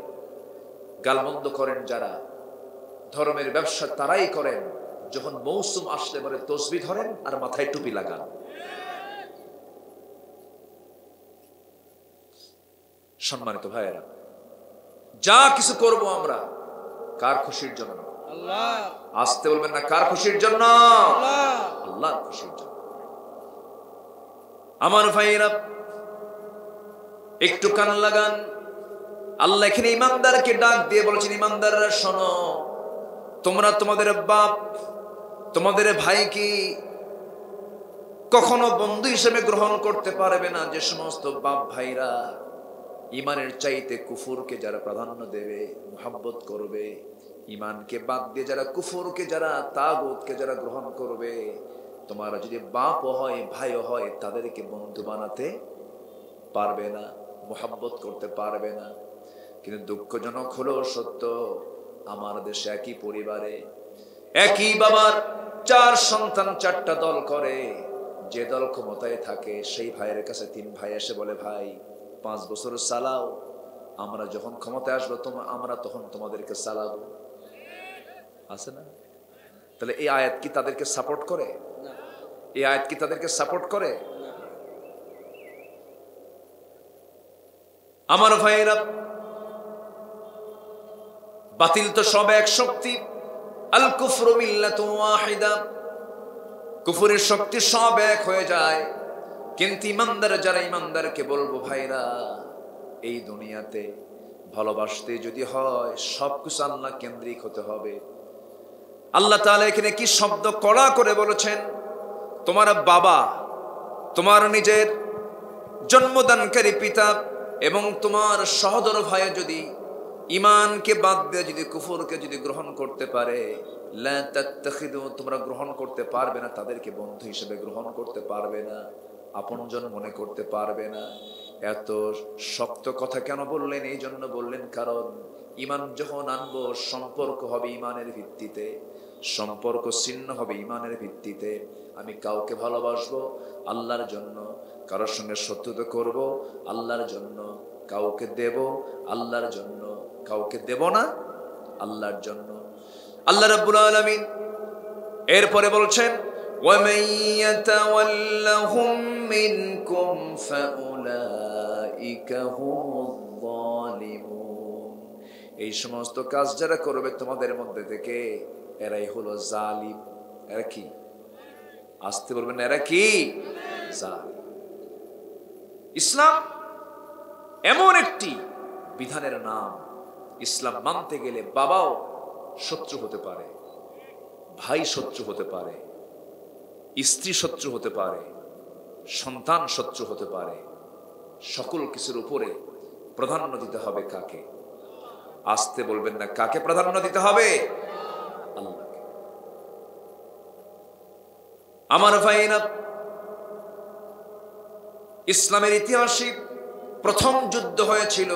গালমন্দ করেন যারা, ধর্মের ব্যবসা তারাই করেন যখন মৌসুম আসলে পরে তসবিহ ধরেন আর মাথায় টুপি লাগান। সম্মানিত ভাইয়েরা, যা কিছু করব আমরা কার খুশির জন্য? আল্লাহ। আসতে বলবেন না, কার খুশির জন্য? আল্লাহর খুশির জন্য। আমার ভাইয়েরা, একটু কান লাগান। আল্লাহ এখানে ইমানদারকে ডাক দিয়ে বলেছেন, ইমানদাররা শোনো, তোমরা তোমাদের বাপ, তোমাদের ভাইকে কখনো বন্ধু হিসেবে গ্রহণ করতে পারবে না। যে সমস্ত বাপ ভাইরা ইমানের চাইতে কুফুরকে যারা প্রাধান্য দেবে, মুহাব্বত করবে, ইমানকে বাদ দিয়ে যারা কুফুরকে, যারা তাগুতকে যারা গ্রহণ করবে, তোমার যদি বাপ হয়, ভাইও হয়, তাদেরকে বন্ধু বানাতে পারবে না, মুহাব্বত করতে পারবে না। কিন্তু দুঃখজনক হলো সত্য, আমার দেশে একই পরিবারে একই বাবার 4 সন্তান 4টা দল করে। যে দল ক্ষমতায় থাকে সেই ভাইয়ের কাছে 3 ভাই এসে বলে, ভাই 5 বছর চালাও, আমরা যখন ক্ষমতায় আসবো আমরা তখন তোমাদেরকে চালাবো। আছে না? তাহলে এই আয়াত কি তাদেরকে সাপোর্ট করে? এই আয়াত কি তাদেরকে সাপোর্ট করে? আমার ভাইয়েরা, বাতিল তো সব এক শক্তি। আল কুফরু মিল্লাতুন ওয়াহিদা, কুফরের শক্তি সব এক হয়ে যায়। কিন্তু ইমানদার যারা, ইমানদারকে বলবো, ভাইরা, এই দুনিয়াতে ভালোবাসতে যদি হয় সবকিছু আল্লাহ কেন্দ্রিক হতে হবে। আল্লাহ তাআলা এখানে কি শব্দ কড়া করে বলেছেন, তোমার বাবা, তোমার নিজের জন্মদানকারী পিতা এবং তোমার সহোদর ভাই যদি ইমানকে বাদ দিয়ে যদি কুফরকে যদি গ্রহণ করতে পারে, লা তাত্তাখিদু, তোমরা গ্রহণ করতে পারবে না, তাদেরকে বন্ধু হিসেবে গ্রহণ করতে পারবে না, আপনজন মনে করতে পারবে না। এত শক্ত কথা কেন বললেন? এই জন্য বললেন, কারণ ইমান যখন আনবো, সম্পর্ক হবে ইমানের ভিত্তিতে, সম্পর্ক ছিন্ন হবে ইমানের ভিত্তিতে। আমি কাউকে ভালোবাসবো আল্লাহর জন্য, কারোর সঙ্গে শত্রুতা করব আল্লাহর জন্য, কাউকে দেব আল্লাহর জন্য, কাউকে দেব না আল্লাহর জন্য। আল্লাহ রাব্বুল আলামিন এরপরে বলছেন, وَمَن يَتَوَلَّهُم مِّنكُمْ فَأُولَٰئِكَ هُمُ الظَّالِمُونَ। এই সমস্ত কাজ যারা করবে তোমাদের মধ্যে থেকে, এরাই হলো জালিম। এরা কি? আসতে বলবেন, এরা কি? জালিম। ইসলাম এমন একটি বিধানের নাম, ইসলাম মানতে গেলে বাবাও শত্রু হতে পারে, ভাই শত্রু হতে পারে, স্ত্রী শত্রু হতে পারে, সন্তান শত্রু হতে পারে। সকল কিছুর উপরে প্রাধান্য দিতে হবে কাকে? আসতে বলবেন না, কাকে প্রাধান্য দিতে হবে? আল্লাহকে। আমার ভাইরা, ইসলামের ইতিহাসে প্রথম যুদ্ধ হয়েছিল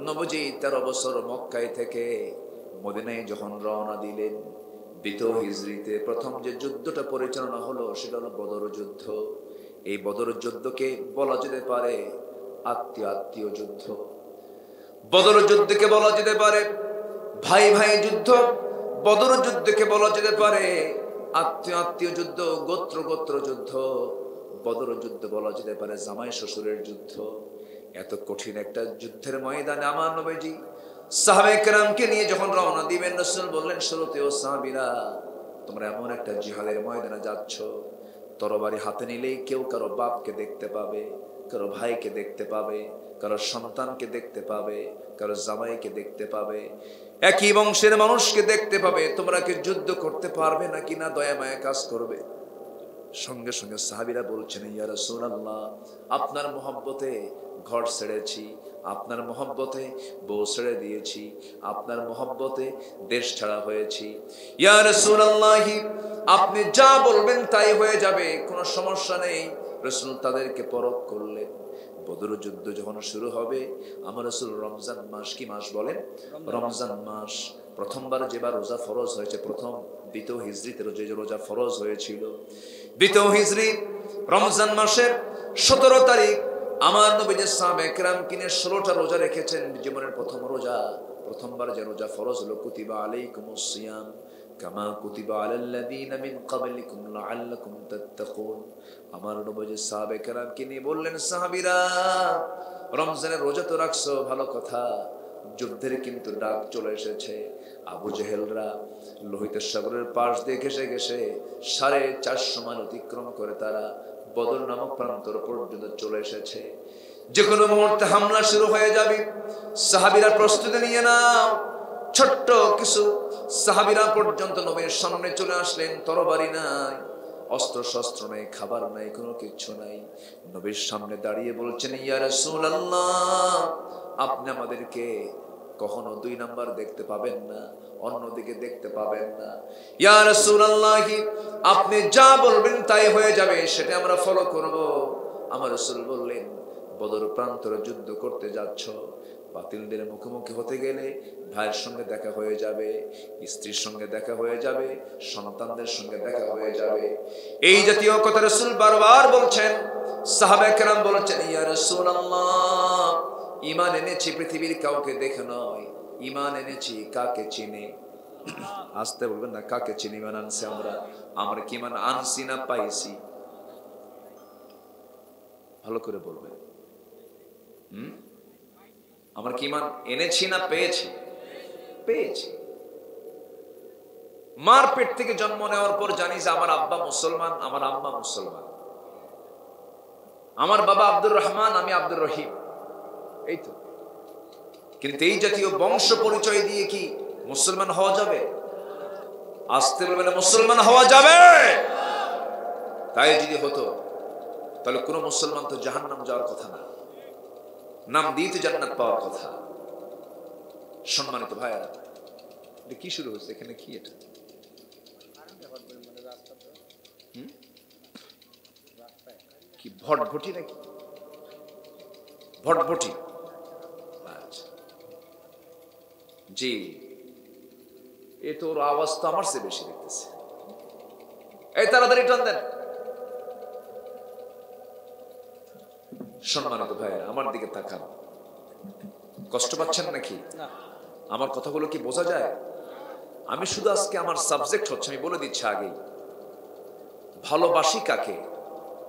নবজি 13 বছর মক্কায় থেকে মদিনায় যখন রওনা দিলেন। 2 হিজরিতে প্রথম যে যুদ্ধটা পরিচালনা হলো সেটা হলো বদর যুদ্ধ। এই বদর যুদ্ধকে বলা যেতে পারে আত্মীয় যুদ্ধ। বদর যুদ্ধকে বলা যেতে পারে ভাই ভাই যুদ্ধ। বদর যুদ্ধকে বলা যেতে পারে আত্মীয় যুদ্ধ, গোত্র যুদ্ধ। বদর যুদ্ধ বলা যেতে পারে জামাই শ্বশুরের যুদ্ধ। এত কঠিন একটা যুদ্ধের ময়দানে আমার নবীজি সাহাবায়ে কেরামকে নিয়ে যখন রওনা দিবেন, রাসূল বললেন, শুরুতে ও সাহাবীরা, তোমরা এমন একটা জিহাদের ময়দানে যাচ্ছ, তরবারি হাতে নিলেই কেউ কারো বাপকে দেখতে পাবে, কারো ভাইকে দেখতে পাবে, কারো সন্তানকে দেখতে পাবে, কারো জামাইকে দেখতে পাবে, একই বংশের মানুষকে দেখতে পাবে। তোমরা কি যুদ্ধ করতে পারবে নাকি না দয়া মায়া কাজ করবে? সঙ্গে সঙ্গে সাহাবীরা বলছেন, ইয়া রাসূলুল্লাহ, আপনার মহব্বতে ঘর ছেড়েছি, আপনার মহব্বতে বউ ছেড়ে দিয়েছি, আপনার মহব্বতে দেশ ছাড়া হয়েছি। ইয়া রাসূলুল্লাহ, আপনি যা বলবেন তাই হয়ে যাবে, কোনো সমস্যা নেই। রাসূল তাদেরকে পরখ করলেন। বদর যুদ্ধ যখন শুরু হবে, আমার রাসূল রমজান মাস, কি মাস বলেন? রমজান মাস। প্রথমবার যেবার রোজা ফরজ হয়েছে, প্রথম দ্বিতীয় হিজরিতে রোজা ফরজ হয়েছিল। দ্বিতীয় হিজরি রমজান মাসের 17 তারিখ আমার নবীজি সাহাবায়ে কেরাম কিনে 16টা রোজা রেখেছেন, জীবনের প্রথম রোজা। প্রথমবার যে রোজা ফরজ হলো, কুতিবা আলাইকুমুস সিয়াম কামা কুতিবা আলাল্লাযীনা মিন ক্বাবলিকুম লাআল্লাকুম তাত্তাকুন। আমার নবীজি সাহাবায়ে কেরামকে নিয়ে বললেন, সাহাবীরা, রমজানের রোজা তো রাখছো, ভালো কথা, যুদ্ধের কিন্তু ডাক চলে এসেছে। আবু জেহেলরা লোহিত সাগরের পাশ দিয়ে ঘেসে ঘেসে 450 মাইল অতিক্রম করে তারা বদর নামক প্রান্তর পর্যন্ত চলে এসেছে। যে কোনো মুহূর্তে হামলা শুরু হয়ে যাবে। সাহাবীরা প্রস্তুতি নিয়ে নাও। ছোট্ট কিছু সাহাবীরা পর্যন্ত নবীর সামনে চলে আসলেন। তরবারি নাই, অস্ত্র শস্ত্র নাই, খাবার নাই, কোনো কিছু নাই। নবীর সামনে দাঁড়িয়ে বলছেন, ইয়া রাসূলুল্লাহ, আপনি আমাদেরকে কখনো 2 নাম্বার দেখতে পাবেন না, অন্যদিকে দেখতে পাবেন না। ইয়া রাসূলুল্লাহ, আপনি যা বলবেন তাই হয়ে যাবে, সেটা আমরা ফলো করব। আমার রাসূল বললেন, বদর প্রান্তরে যুদ্ধ করতে যাচ্ছ, বাতিলদের মুখোমুখি হতে গেলে ভাইয়ের সঙ্গে দেখা হয়ে যাবে, স্ত্রীর সঙ্গে দেখা হয়ে যাবে, সন্তানদের সঙ্গে দেখা হয়ে যাবে। এই জাতীয় কথা রাসূল বারবার বলছেন। সাহাবায়ে কেরাম বলছেন, ইয়া রাসূলুল্লাহ, ঈমান এনেছি পৃথিবীর কাউকে দেখে নয়, ঈমান এনেছি কাকে চিনে। আসতে বলবেন না, কাকে চিনি ঈমান আনছি আমরা? আমরা কি ঈমান আনছি না পাইছি? ভালো করে বলবেন। আমরা কি ঈমান এনেছি না পেয়েছি? পেয়েছি। মার পেট থেকে জন্ম নেওয়ার পর জানি যে আমার আব্বা মুসলমান, আমার আম্মা মুসলমান, আমার বাবা আব্দুর রহমান, আমি আব্দুর রহিম, এই তো। কিন্তু এই জাতীয় বংশ পরিচয় দিয়ে কি মুসলমান হওয়া যাবে? আসতে বলবে না, মুসলমান হওয়া যাবে? তাই যদি হতো তাহলে কোন মুসলমান তো জাহান্নাম যাওয়ার কথা না, নাম দিয়ে তো জান্নাত পাওয়ার কথা। সম্মানিত ভাইরা, এটা কি শুরু হয়েছে এখানে? কি এটা? কি ভটভটি নাকি? ভটভটি, জি। এ তো ওর আওয়াজ তো আমার চেয়ে বেশি দেখতেছে। এই তাড়াতাড়ি টান দেন। সম্মানিত ভাইরা, আমার দিকে তাকান। কষ্ট পাচ্ছেন নাকি? আমার কথাগুলো কি বোঝা যায়? আমি শুধু আজকে আমার সাবজেক্ট হচ্ছে, আমি বলে দিচ্ছি আগেই, ভালোবাসি কাকে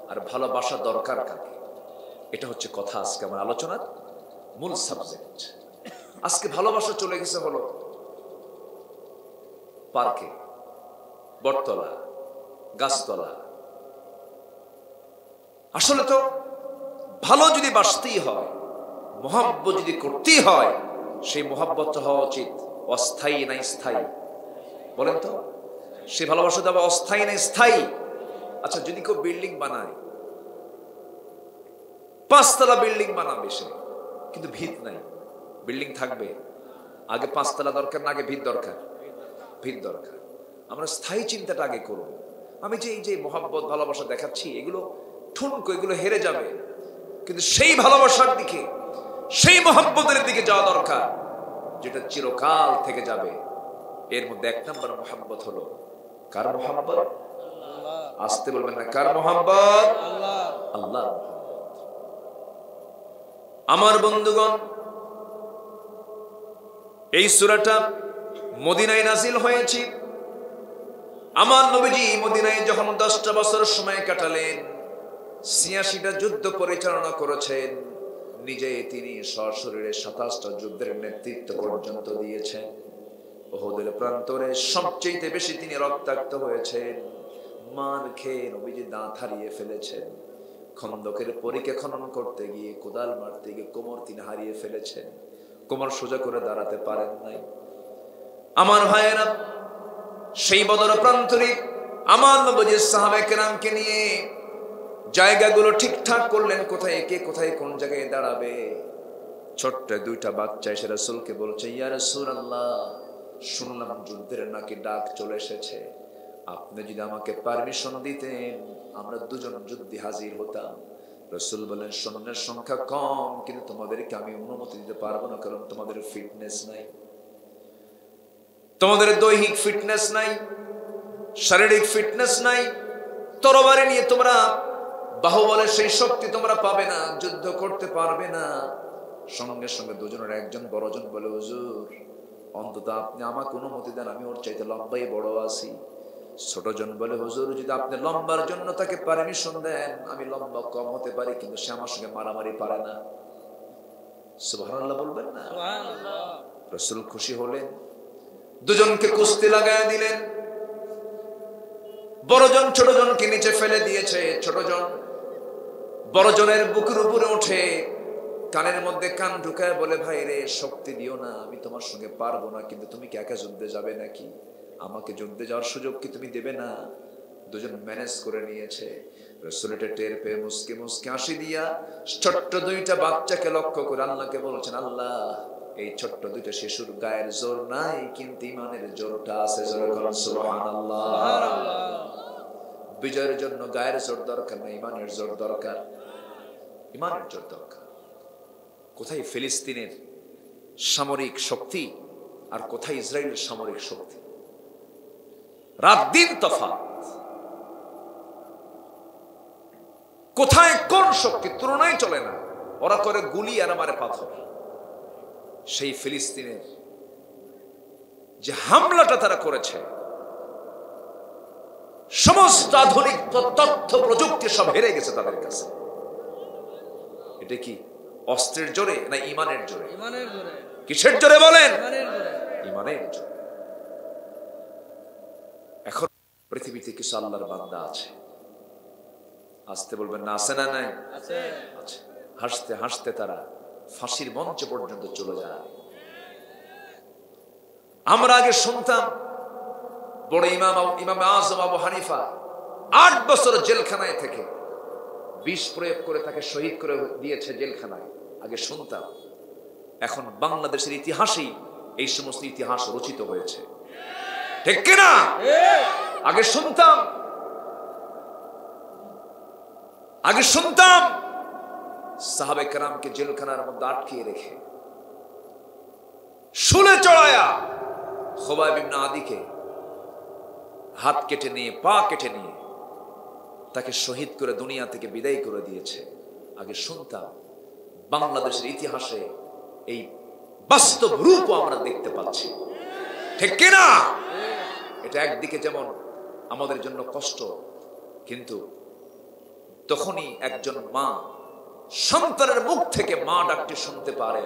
আর ভালোবাসা দরকার কাকে, এটা হচ্ছে কথা আজকে আমার আলোচনার মূল সাবজেক্ট। আজকে ভালোবাসা চলে গেছে হলো পার্কে, বটতলা, গাছতলা। আসলে তো ভালো যদি বাসতেই হয়, মহব্বত যদি করতেই হয়, সেই মহব্বতটা হওয়া উচিত অস্থায়ী না স্থায়ী? বলেন তো, সেই ভালোবাসা দেওয়া অস্থায়ী না স্থায়ী? আচ্ছা, যদি কেউ বিল্ডিং বানায়, 5 তলা বিল্ডিং বানাবে সে, কিন্তু ভিত নাই, বিল্ডিং থাকবে? আগে 5 তলা দরকার না, আগে ভিত দরকার? ভিত দরকার। আমরা স্থায়ী চিন্তাটা আগে করব। আমি যে এই যে মহব্বত ভালোবাসা দেখাচ্ছি, এগুলো ঠুনকো, এগুলো হেরে যাবে। কিন্তু সেই ভালোবাসার দিকে, সেই মহব্বতের দিকে যাওয়া দরকার, যেটা চিরকাল থেকে যাবে। এর মধ্যে 1 নম্বর মহব্বত হলো কার মহব্বত? আসতে বলবেন না, কার মহব্বত? আল্লাহ। আমার বন্ধুগণ, এই সূরাটা মদিনায় নাজিল হয়েছে। আমার নবীজি মদিনায় যখন 10টা বছর সময় কাটালেন, ৮৬টা যুদ্ধ পরিচালনা করেছেন, নিজে তিনি সশরীরে ২৭টা যুদ্ধের নেতৃত্ব পর্যন্ত দিয়েছেন। উহুদের প্রান্তরে সবচেয়ে বেশি তিনি রক্তাক্ত হয়েছেন, মার খেয়ে নবীজি দাঁত হারিয়ে ফেলেছেন। খন্দকের পরীক্ষা খনন করতে গিয়ে, কোদাল মারতে গিয়ে কোমর তিনি হারিয়ে ফেলেছেন, কোমর সোজা করে দাঁড়াতে পারেন নাই। আমার ভাইয়েরা, সেই বদর প্রান্তরে আমার নবীজি সাহাবায়ে কেরামকে নিয়ে জায়গাগুলো ঠিকঠাক করলেন, কোথায় কে কোথায় কোন জায়গায় দাঁড়াবে। ছোট্ট দুইটা বাচ্চা এসে রাসূলকে বলছে, ইয়া রাসূলুল্লাহ, শুনলাম যুদ্ধের নাকি ডাক চলে এসেছে, আপনি যদি আমাকে পারমিশন দিতেন আমরা দুজন যুদ্ধে হাজির হতাম। রাসূল বলেন, সৈন্যের সংখ্যা কম, কিন্তু তোমাদেরকে আমি অনুমতি দিতে পারবো না, কারণ তোমাদের ফিটনেস নাই, তোমাদের দৈহিক ফিটনেস নাই, শারীরিক ফিটনেস নাই। তরবারি নিয়ে তোমরা বাহুবলের সেই শক্তি তোমরা পাবে না, যুদ্ধ করতে পারবে না। সঙ্গে সঙ্গে দুজনের একজন বড়জন বলে, হুজুর অন্তত আপনি আমাকে অনুমতি দেন, আমি ওর চাইতে লম্বাই বড় আছি। ছোটজন বলে, হুজুর যদি আপনি লম্বার জন্য তাকে পারমিশন দেন, আমি লম্বা কম হতে পারি, কিন্তু সে আমার সঙ্গে মারামারি পারে না। সুবহানাল্লাহ বলবেন না? সুবহানাল্লাহ। রাসূল খুশি হলেন, দুজনকে কুস্তি লাগায় দিলেন। বড়জন ছোটজনকে নিচে ফেলে দিয়েছে, ছোটজন বড়জনের বুকের উপরে উঠে কানের মধ্যে কান ঢুকায় বলে, ভাই রে শক্তি দিও না, আমি তোমার সঙ্গে পারবো না, কিন্তু তুমি কি একা যুদ্ধে যাবে নাকি? আমাকে যুদ্ধে যাওয়ার সুযোগ কি তুমি দেবে না? দুজন ম্যানেজ করে নিয়েছে। রাসূল এটা টের পেয়ে মুসকে মুসকে হাসি দিয়া ছোট্ট দুইটা বাচ্চাকে লক্ষ্য করে আল্লাহকে বলছেন, আল্লাহ এই ছোট্ট দুইটা শিশুর গায়ের জোর নাই, কিন্তু ইমানের জোরটা আছে। সুবহানাল্লাহ। বিজয়ের জন্য গায়ের জোর দরকার না, ইমানের জোর দরকার, ইমানের জোর দরকার। কোথায় ফিলিস্তিনের সামরিক শক্তি আর কোথায় ইসরায়েলের সামরিক শক্তি? রাত দিন তফাৎ। কোথায় কোন শক্তি তুলনায় চলে না। ওরা করে গুলি আর আমারে পাথর। সেই ফিলিস্তিনের যে হামলাটা তারা করেছে, সমস্ত আধুনিক তথ্য প্রযুক্তি সব হেরে গেছে তাদের কাছে। এটা কি অস্ত্রের জোরে না ইমানের জোরে? ইমানের জোরে। কিসের জোরে বলেন? ইমানের জোরে। ইমানের জোরে। এখন পৃথিবীতে কিছু আল্লাহর বান্দা আছে, আসতে বলবেন না, আছে না নাই? আছে। আছে। হাসতে হাসতে তারা ফাঁসির মঞ্চ পর্যন্ত চলে যায়। আমরা আগে শুনতাম বড় ইমাম আযম আবু হানিফা ৮ বছর জেলখানায় থেকে বিষ প্রয়োগ করে তাকে শহীদ করে দিয়েছে জেলখানায়। আগে শুনতাম। এখন বাংলাদেশের ইতিহাসেই এই সমস্ত ইতিহাস রচিত হয়েছে, ঠিক কিনা? আগে শুনতাম সাহাবে কেরামকে জেলখানার মধ্যে আটকিয়ে রেখে শুলে চড়ায়া খুবাইব ইবনে আদিকে হাত কেটে নিয়ে পা কেটে নিয়ে তাকে শহীদ করে দুনিয়া থেকে বিদায় করে দিয়েছে। আগে শুনতাম। বাংলাদেশের ইতিহাসে এই বাস্তব রূপও আমরা দেখতে পাচ্ছি, ঠিক কিনা? এটা একদিকে যেমন আমাদের জন্য কষ্ট, কিন্তু তখনই একজন মা সন্তানের মুখ থেকে মা ডাকটি শুনতে পারে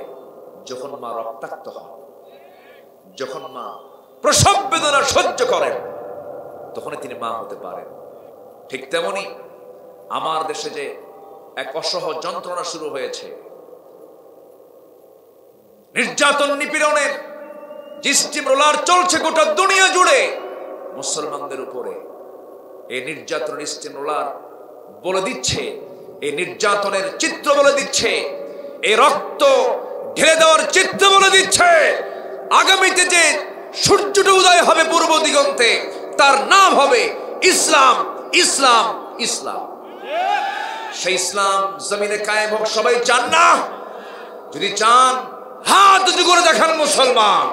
যখন মা রক্তাক্ত হয়, যখন মা প্রসব বেদনা সহ্য করেন, তখনই তিনি মা হতে পারেন। ঠিক তেমনি আমার দেশে যে এক অসহ যন্ত্রণা শুরু হয়েছে, নির্যাতন নিপীড়নের যে স্টিম রোলার চলছে গোটা দুনিয়া জুড়ে মুসলমানদের উপরে, এই নির্যাতন স্টিম রোলার বলে দিচ্ছে, এই নির্যাতনের চিত্র বলে দিচ্ছে, এই রক্ত ঢেলে দেওয়ার চিত্র বলে দিচ্ছে আগামীতে যে সূর্যটা উদয় হবে পূর্ব দিগন্তে, তার নাম হবে ইসলাম, ইসলাম, ইসলাম। সেই ইসলাম জমিনে কায়েম হোক। সবাই চান না? যদি চান হাত উঁচু করে দেখান মুসলমান।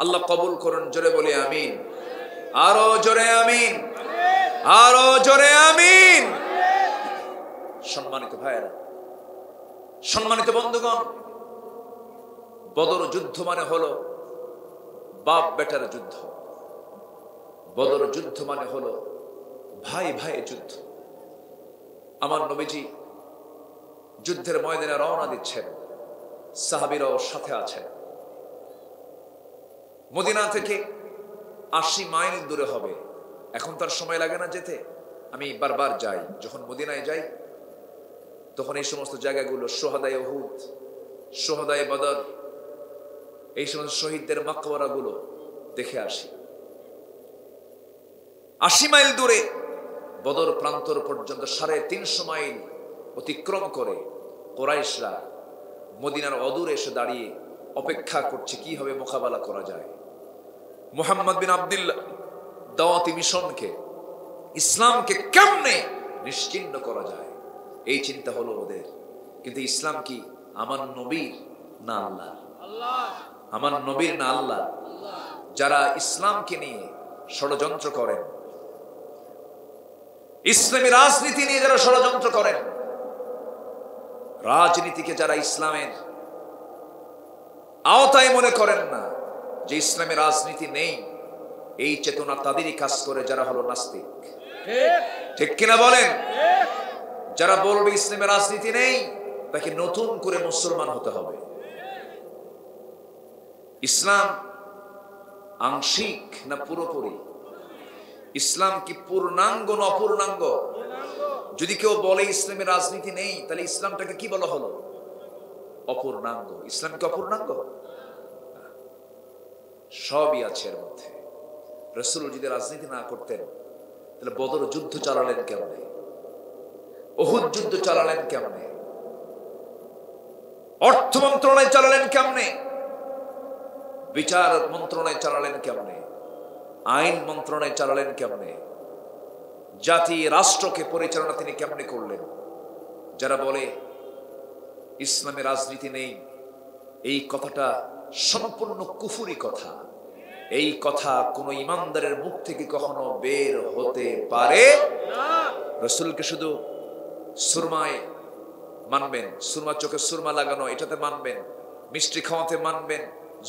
আল্লাহ কবুল করুন। জোরে বলি আমিন, আরো জোরে আমিন, আরো জোরে আমিন। সম্মানিত ভাইয়েরা, সম্মানিত বন্ধুগণ, বদর যুদ্ধ মানে হলো বাপ বেটার যুদ্ধ। বদর যুদ্ধ মানে হলো ভাই ভাই যুদ্ধ। আমার নবীজি যুদ্ধের ময়দানে রওনা দিচ্ছেন, সাহাবীরাও সাথে আছেন। মদিনা থেকে 80 মাইল দূরে হবে। এখন তার সময় লাগে না যেতে। আমি বারবার যাই, যখন মদিনায় যাই তখন এই সমস্ত জায়গাগুলো, সোহাদায়ে উহুদ, সোহাদায়ে বদর, এই সমস্ত শহীদদের মাকবরাগুলো দেখে আসি। 80 মাইল দূরে বদর প্রান্তর পর্যন্ত 350 মাইল অতিক্রম করে কুরাইশরা মদিনার অদূরে এসে দাঁড়িয়ে অপেক্ষা করছে কিভাবে মোকাবেলা করা যায়। মুহাম্মদ বিন আব্দুল্লাহ দাওয়াতি মিশনকে, ইসলামকে কেমনে নিশ্চিহ্ন করা যায়, এই চিন্তা হলো ওদের। কিন্তু ইসলাম কি আমার নবীর না আল্লাহ? আমার নবীর না আল্লাহ? যারা ইসলামকে নিয়ে ষড়যন্ত্র করেন, ইসলামী রাজনীতি নিয়ে যারা ষড়যন্ত্র করেন, রাজনীতিকে যারা ইসলামের আওতায় মনে করেন না, যে ইসলামের রাজনীতি নেই, এই চেতনা তাদেরই কাজ করে যারা হলো নাস্তিক। ঠিক কিনা বলেন? যারা বলবে ইসলামের রাজনীতি নেই, তাকে নতুন করে মুসলমান হতে হবে। ইসলাম আংশিক না পুরোপুরি? ইসলাম কি পূর্ণাঙ্গ না অপূর্ণাঙ্গ? যদি কেউ বলে ইসলামের রাজনীতি নেই, তাহলে ইসলামটাকে কি বলা হলো? অপূর্ণাঙ্গ। ইসলাম কি অপূর্ণাঙ্গ? সবই আছে এর মধ্যে। রাসূল যদি রাজনীতি না করতেন তাহলে বদর যুদ্ধ চালালেন কেমনে? উহুদ যুদ্ধ চালালেন কেমনে? অর্থ মন্ত্রণালয় চালালেন কেমনে? বিচার মন্ত্রণালয় চালালেন কেমনে? আইন মন্ত্রণালয় চালালেন কেমনে? জাতি রাষ্ট্রকে পরিচালনা তিনি কেমনে করলেন? যারা বলে ইসলামের রাজনীতি নেই, এই কথাটা সম্পূর্ণ কুফরি কথা। এই কথা কোন ইমানদারের মুখ থেকে কখনো বের হতে পারে না। রাসূলকে শুধু সুরমায় মানবেন, সুরমা চোখে সুরমা লাগানো এটাতে মানবেন, মিষ্টি খাওয়াতে মানবেন,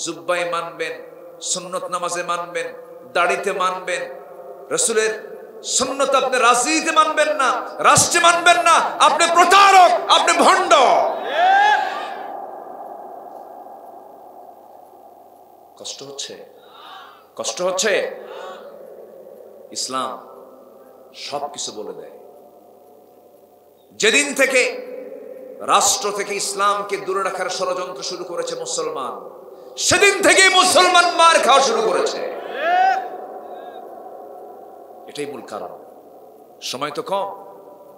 জুব্বায় মানবেন, সুন্নত নামাজে মানবেন, দাড়িতে মানবেন। রাসূলের সুন্নত আপনি রাজনীতিতে মানবেন না, রাষ্ট্রে মানবেন না, আপনি প্রতারক, আপনি ভণ্ড। কষ্ট হচ্ছে? কষ্ট হচ্ছে? ইসলাম সবকিছু বলে দেয়। যেদিন থেকে রাষ্ট্র থেকে ইসলামকে দূরে রাখার ষড়যন্ত্র শুরু করেছে মুসলমান, সেদিন থেকে মুসলমান মার খাওয়া শুরু করেছে। এটাই মূল কারণ। সময় তো কম,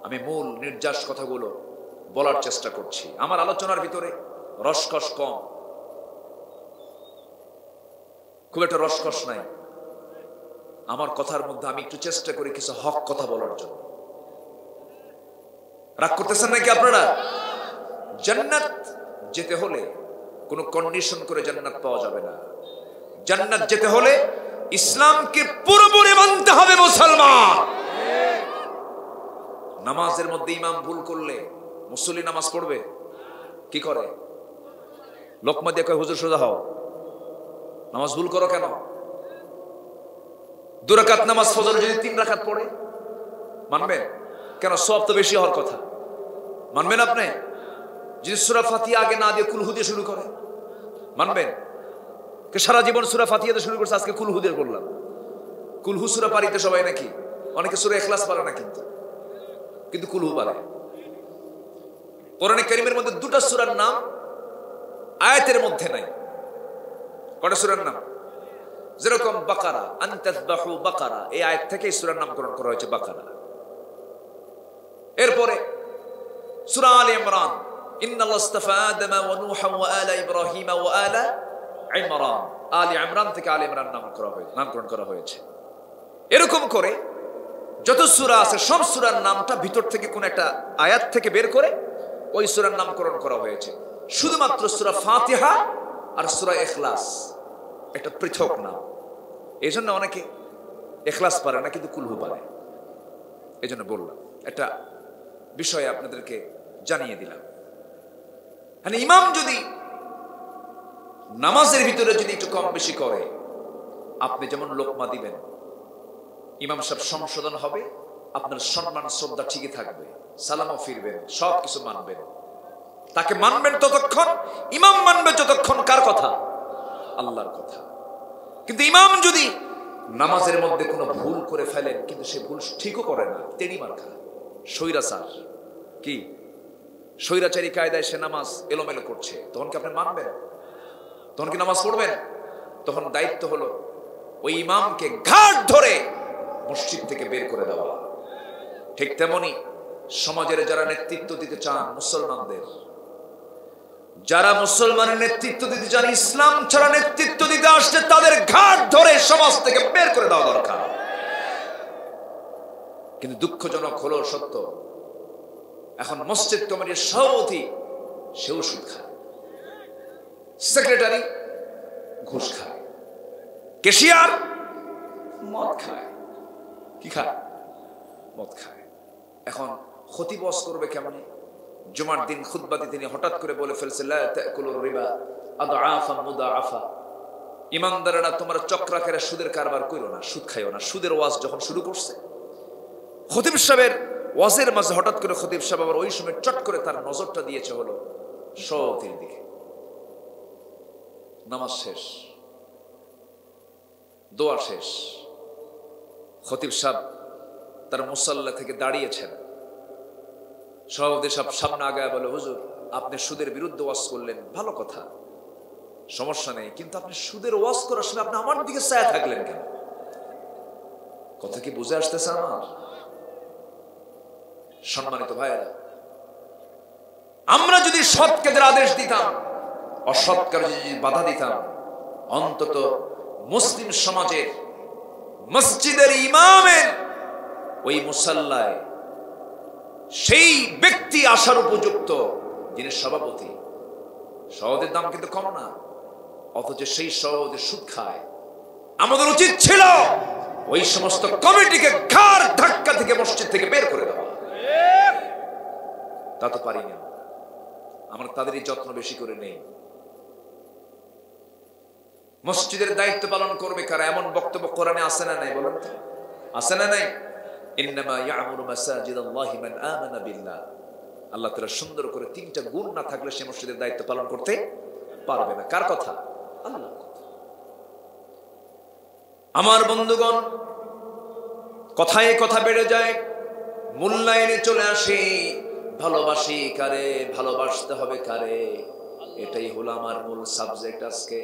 আমি মূল নির্যাস কথাগুলো বলার চেষ্টা করছি। আমার আলোচনার ভিতরে রসকস কম, খুব একটা রসকস নাই আমার কথার মধ্যে। আমি একটু চেষ্টা করি কিছু হক কথা বলার জন্য। রাগ করতেছেন নাকি আপনারা? জান্নাত যেতে হলে কোনো কন্ডিশন করে জান্নাত পাওয়া যাবে না। জান্নাত যেতে হলে ইসলামকে পুরোপুরি মানতে হবে মুসলমান। নামাজের মধ্যে ইমাম ভুল করলে মুসল্লি নামাজ পড়বে কি করে? লোকমা দিয়ে কয় হুজুর সোজা হও, নামাজ ভুল করো কেন? 2 রাকাত নামাজ ফজর যদি 3 রাকাত পড়ে মানবেন কেন? সওয়াব তো বেশি হওয়ার কথা। মানবেন আপনি? যদি সূরা ফাতিহা আগে না দিয়ে কুলহু দিয়ে শুরু করে মানবেন? কে সারা জীবন সূরা ফাতিহা দিয়ে শুরু করছে, আজকে কুলহু দিয়ে করলাম। কুলহু সূরা পারিতে সবাই নাকি? অনেকে সূরা ইখলাস পারে না, কিন্তু কুলহু পারে। কোরআনে কারীমের মধ্যে 2টা সূরার নাম আয়াতের মধ্যে নাই। কয়টা সূরার নাম? যেরকম বাকারা, আনতাযবাহু বাকারা, এই আয়াত থেকে সূরার নামকরণ করা হয়েছে বাকারা। এরপরে সূরা আলে ইমরান, ইন্নাল্লাহ ইসতাফা আদামা ওয়া নূহা ওয়া আলা ইব্রাহিমা ওয়া আলা ইমরান, আলে ইমরান থেকে আলে ইমরান নামকরণ করা হয়েছে। এরকম করে যত সূরা আছে সব সূরার নামটা ভিতর থেকে কোন একটা আয়াত থেকে বের করে ওই সূরার নামকরণ করা হয়েছে। শুধুমাত্র সূরা ফাতিহা আর সূরা ইখলাস একটা পৃথক নাম। এই জন্য অনেকে ইখলাস পারে না, কিন্তু কুলহু পারে। এই জন্য বললাম, একটা বিষয় আপনাদেরকে জানিয়ে দিলাম। মানে ইমাম যদি নামাজের ভিতরে যদি একটু কম বেশি করে, আপনি যেমন লোকমা দিবেন, ইমাম সাহেব সংশোধন হবে, আপনার সম্মান শ্রদ্ধা ঠিকই থাকবে, সালামও ফিরবেন, সবকিছু মানবেন। তাকে মানবেন ততক্ষণ, ইমাম মানবে যতক্ষণ। কার কথা? আল্লাহর কথা। কিন্তু ইমাম যদি নামাজের মধ্যে কোনো ভুল করে ফেলেন, কিন্তু সে ভুল ঠিকও করে না, তেড়ি মার খায়, স্বৈরাচার, কি স্বৈরাচারী কায়দায় সে নামাজ এলোমেলো করছে, তখন কি আপনি মানবেন? তখন কি নামাজ পড়বেন? তখন দায়িত্ব হলো ওই ইমামকে ঘাট ধরে মসজিদ থেকে বের করে দেওয়া। ঠিক তেমনি সমাজের যারা নেতৃত্ব দিতে চান, মুসলমানদের যারা মুসলমানের নেতৃত্ব দিতে চান, ইসলাম ছাড়া নেতৃত্ব দিতে আসছে, তাদের ঘাট ধরে সমাজ থেকে বের করে দেওয়া দরকার। কিন্তু দুঃখজনক হলো সত্য, এখন মসজিদ কমিটির সভাপতি সেও সুদ খায়, সেক্রেটারি ঘুষ খায়, ক্যাশিয়ার মদ খায়। কি খায়? মদ খায়। এখন খতিব ওয়াজ করবে কেমনে? জুমার দিন খুতবাতে তিনি হঠাৎ করে বলে ফেলছে, লা তাকুলুর রিবা আদআফা মুদাআফা, ইমানদারেরা তোমরা চক্রাকারে সুদের কারবার করো না, সুদ খাইও না। সুদের ওয়াজ যখন শুরু করছে, খতিব সাহেবের ওয়াজের মাঝে হঠাৎ করে খতিব সাহেব আবার ওই সময় চট করে তার নজরটা দিয়েছে হলো সভাপতির দিকে। নামাজ শেষ, দোয়া শেষ, খতিব সাহেব তার মুসাল্লা থেকে দাঁড়িয়েছেন, সভাপতি সাহেব সামনে আগায় বলে, হুজুর আপনি সুদের বিরুদ্ধে ওয়াজ করলেন, ভালো কথা, সমস্যা নেই, কিন্তু আপনি সুদের ওয়াজ করার সময় আপনি আমার দিকে চায়া থাকলেন কেন? কথা কি বুঝে আসতেছে আমার? সম্মানিত ভাইয়েরা, আমরা যদি সৎ কাজের আদেশ দিতাম, অসৎ কাজে যদি বাধা দিতাম, অন্তত মুসলিম সমাজের মসজিদের ইমামের ওই মুসাল্লায় সেই ব্যক্তি আসার উপযুক্ত যিনি সভাপতি। সভাপতির দাম কিন্তু কম না, অথচ সেই সভাপতি সুদ খায়। আমাদের উচিত ছিল ওই সমস্ত কমিটিকে ঘাড় ধাক্কা থেকে মসজিদ থেকে বের করে দেওয়া। তা তো পারি না, আমরা তাদেরই যত্ন বেশি করে নেই। মসজিদের দায়িত্ব পালন করবে কারা? এমন বক্তব্য কোরআনে আছে না নাই? বলেন তো, আছে না নাই? ইন্নামা ইয়ামুরু মাসাজিদাল্লাহি মান আমানা বিল্লাহ। আল্লাহ তাআলা সুন্দর করে তিনটা গুণ না থাকলে সে মসজিদের দায়িত্ব পালন করতে পারবে না। কার কথা? আল্লাহর কথা। আমার বন্ধুগণ, কথায় কথা বেড়ে যায়, মূল্যায়নে চলে আসে, ভালোবাসি কারে, ভালোবাসতে হবে কারে, এটাই হলো আমার মূল সাবজেক্ট আজকে।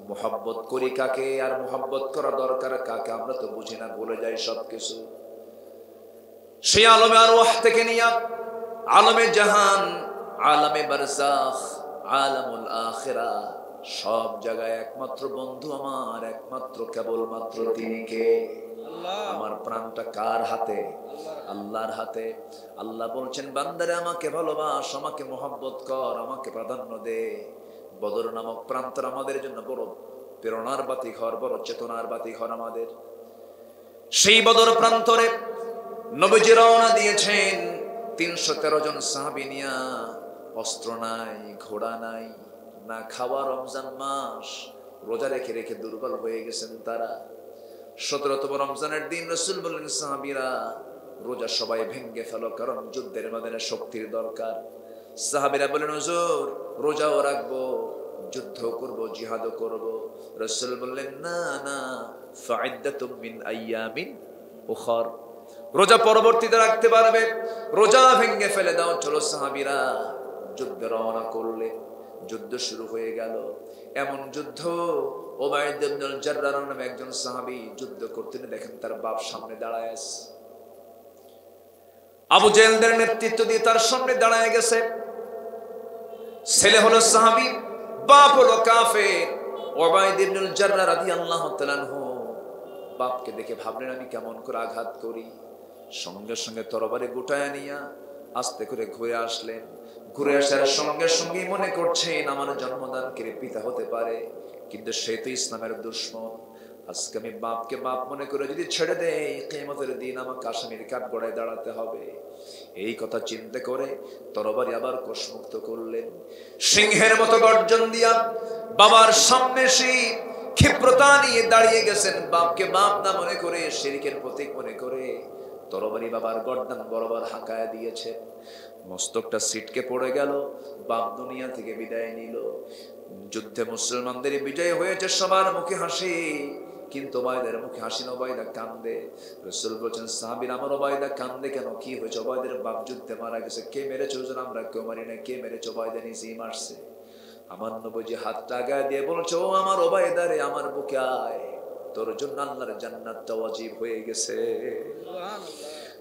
মোহাব্বত করি কাকে, আর মোহাব্বত করা দরকার কাকে আমরা তো বুঝি না, বলে যাই সবকিছু। সেই আলমে আরওয়াহ থেকে নিয়ে আলমে জাহান, আলমে বারজাখ, আলামুল আখিরা, সব জায়গায় একমাত্র বন্ধু আমার, একমাত্র কেবলমাত্র তিনি কে? আমার প্রাণটা কার হাতে? আল্লাহর হাতে। আল্লাহ বলছেন, বান্দারে আমাকে ভালোবাস, আমাকে মোহাব্বত কর, আমাকে প্রাধান্য দে। বদর নামক প্রান্তর আমাদের জন্য বড় প্রেরণার বাতি ঘর, বড় চেতনার বাতি ঘর আমাদের। সেই বদর প্রান্তরে নবীজি রওনা দিয়েছেন 313 জন সাহাবী নিয়া। অস্ত্র নাই, ঘোড়া নাই, না খাওয়া, রমজান মাস, রোজা রেখে রেখে দুর্বল হয়ে গেছেন তারা। 17তম রমজানের দিন রাসূল বললেন, সাহাবীরা রোজা সবাই ভেঙে ফেলো, কারণ যুদ্ধের ময়দানে শক্তির দরকার। সাহাবীরা বলেন, হুজুর রোজাও রাখবো, যুদ্ধ করব, জিহাদও করব। রাসূল বললেন, না না, ফাইদ্দাতুম মিন আইয়ামিন উখর, রোজা পরবর্তীতে রাখতে পারবে, রোজা ভেঙে ফেলে দাও। চলো সাহাবীরা যুদ্ধে রওনা করলে। যুদ্ধ শুরু হয়ে গেল। এমন যুদ্ধ, উবাইদ ইবনুল জাররাহ নামে একজন সাহাবী যুদ্ধ করতে দেখেন তার বাপ সামনে দাঁড়ায় আছে। আবু জেহেলদের নেতৃত্ব দিয়ে তার সামনে দাঁড়ায় গেছে। ছেলে হলো সাহাবী, বাপ হলো কাফের। উবাইদ ইবনুল জাররাহ রাদিয়াল্লাহু তাআলা আনহু বাপকে দেখে ভাবলেন, আমি কেমন করে আঘাত করি। সঙ্গে সঙ্গে তরবারি গোটায় নিয়া আস্তে করে ঘুরে আসলেন। ঘুরে আসার সঙ্গে সঙ্গে মনে করছেন, আমার জন্মদানকারী পিতা হতে পারে, কিন্তু সে তো ইসলামের দুশমন। আজকে আমি বাপকে বাপ মনে করে যদি ছেড়ে দেই, কিয়ামতের দিন আমাকে আসামির কাঠগড়ায় দাঁড়াতে হবে। এই কথা চিন্তা করে তরবারি আবার কোষমুক্ত করলেন। সিংহের মতো গর্জন দিয়া বাবার সামনে সেই ক্ষিপ্রতা নিয়ে দাঁড়িয়ে গেছেন। বাপকে বাপ না মনে করে, শিরকের প্রতীক মনে করে তরবারি বাবার গর্দান বরাবর হাঁকায়া দিয়েছে। মস্তকটা সিটকে পড়ে গেল। বাপ দুনিয়া থেকে বিদায় নিল। যুদ্ধে মুসলমানদের বিজয় হয়েছে, সবার মুখে হাসি, কিন্তু ওবায়দার মুখে হাসি না, ওবায়দা কান্দে। রাসূল বলেছেন, সাহাবীরা, আমার ওবায়দা কান্দে কেন? কি হয়েছে? ওবায়দার বাপ যুদ্ধে মারা গেছে। কে মেরেছে? হুজুর আমরা কেউ মারি না। কে মেরেছে? ওবায়দা নিজেই মারছে। আমার নবীজি হাতটা গায়ে দিয়ে বলছে, ও আমার ওবায়দা রে, আমার বুকে আয়, তোর জন্য আল্লাহর জান্নাতটা ওয়াজিব হয়ে গেছে।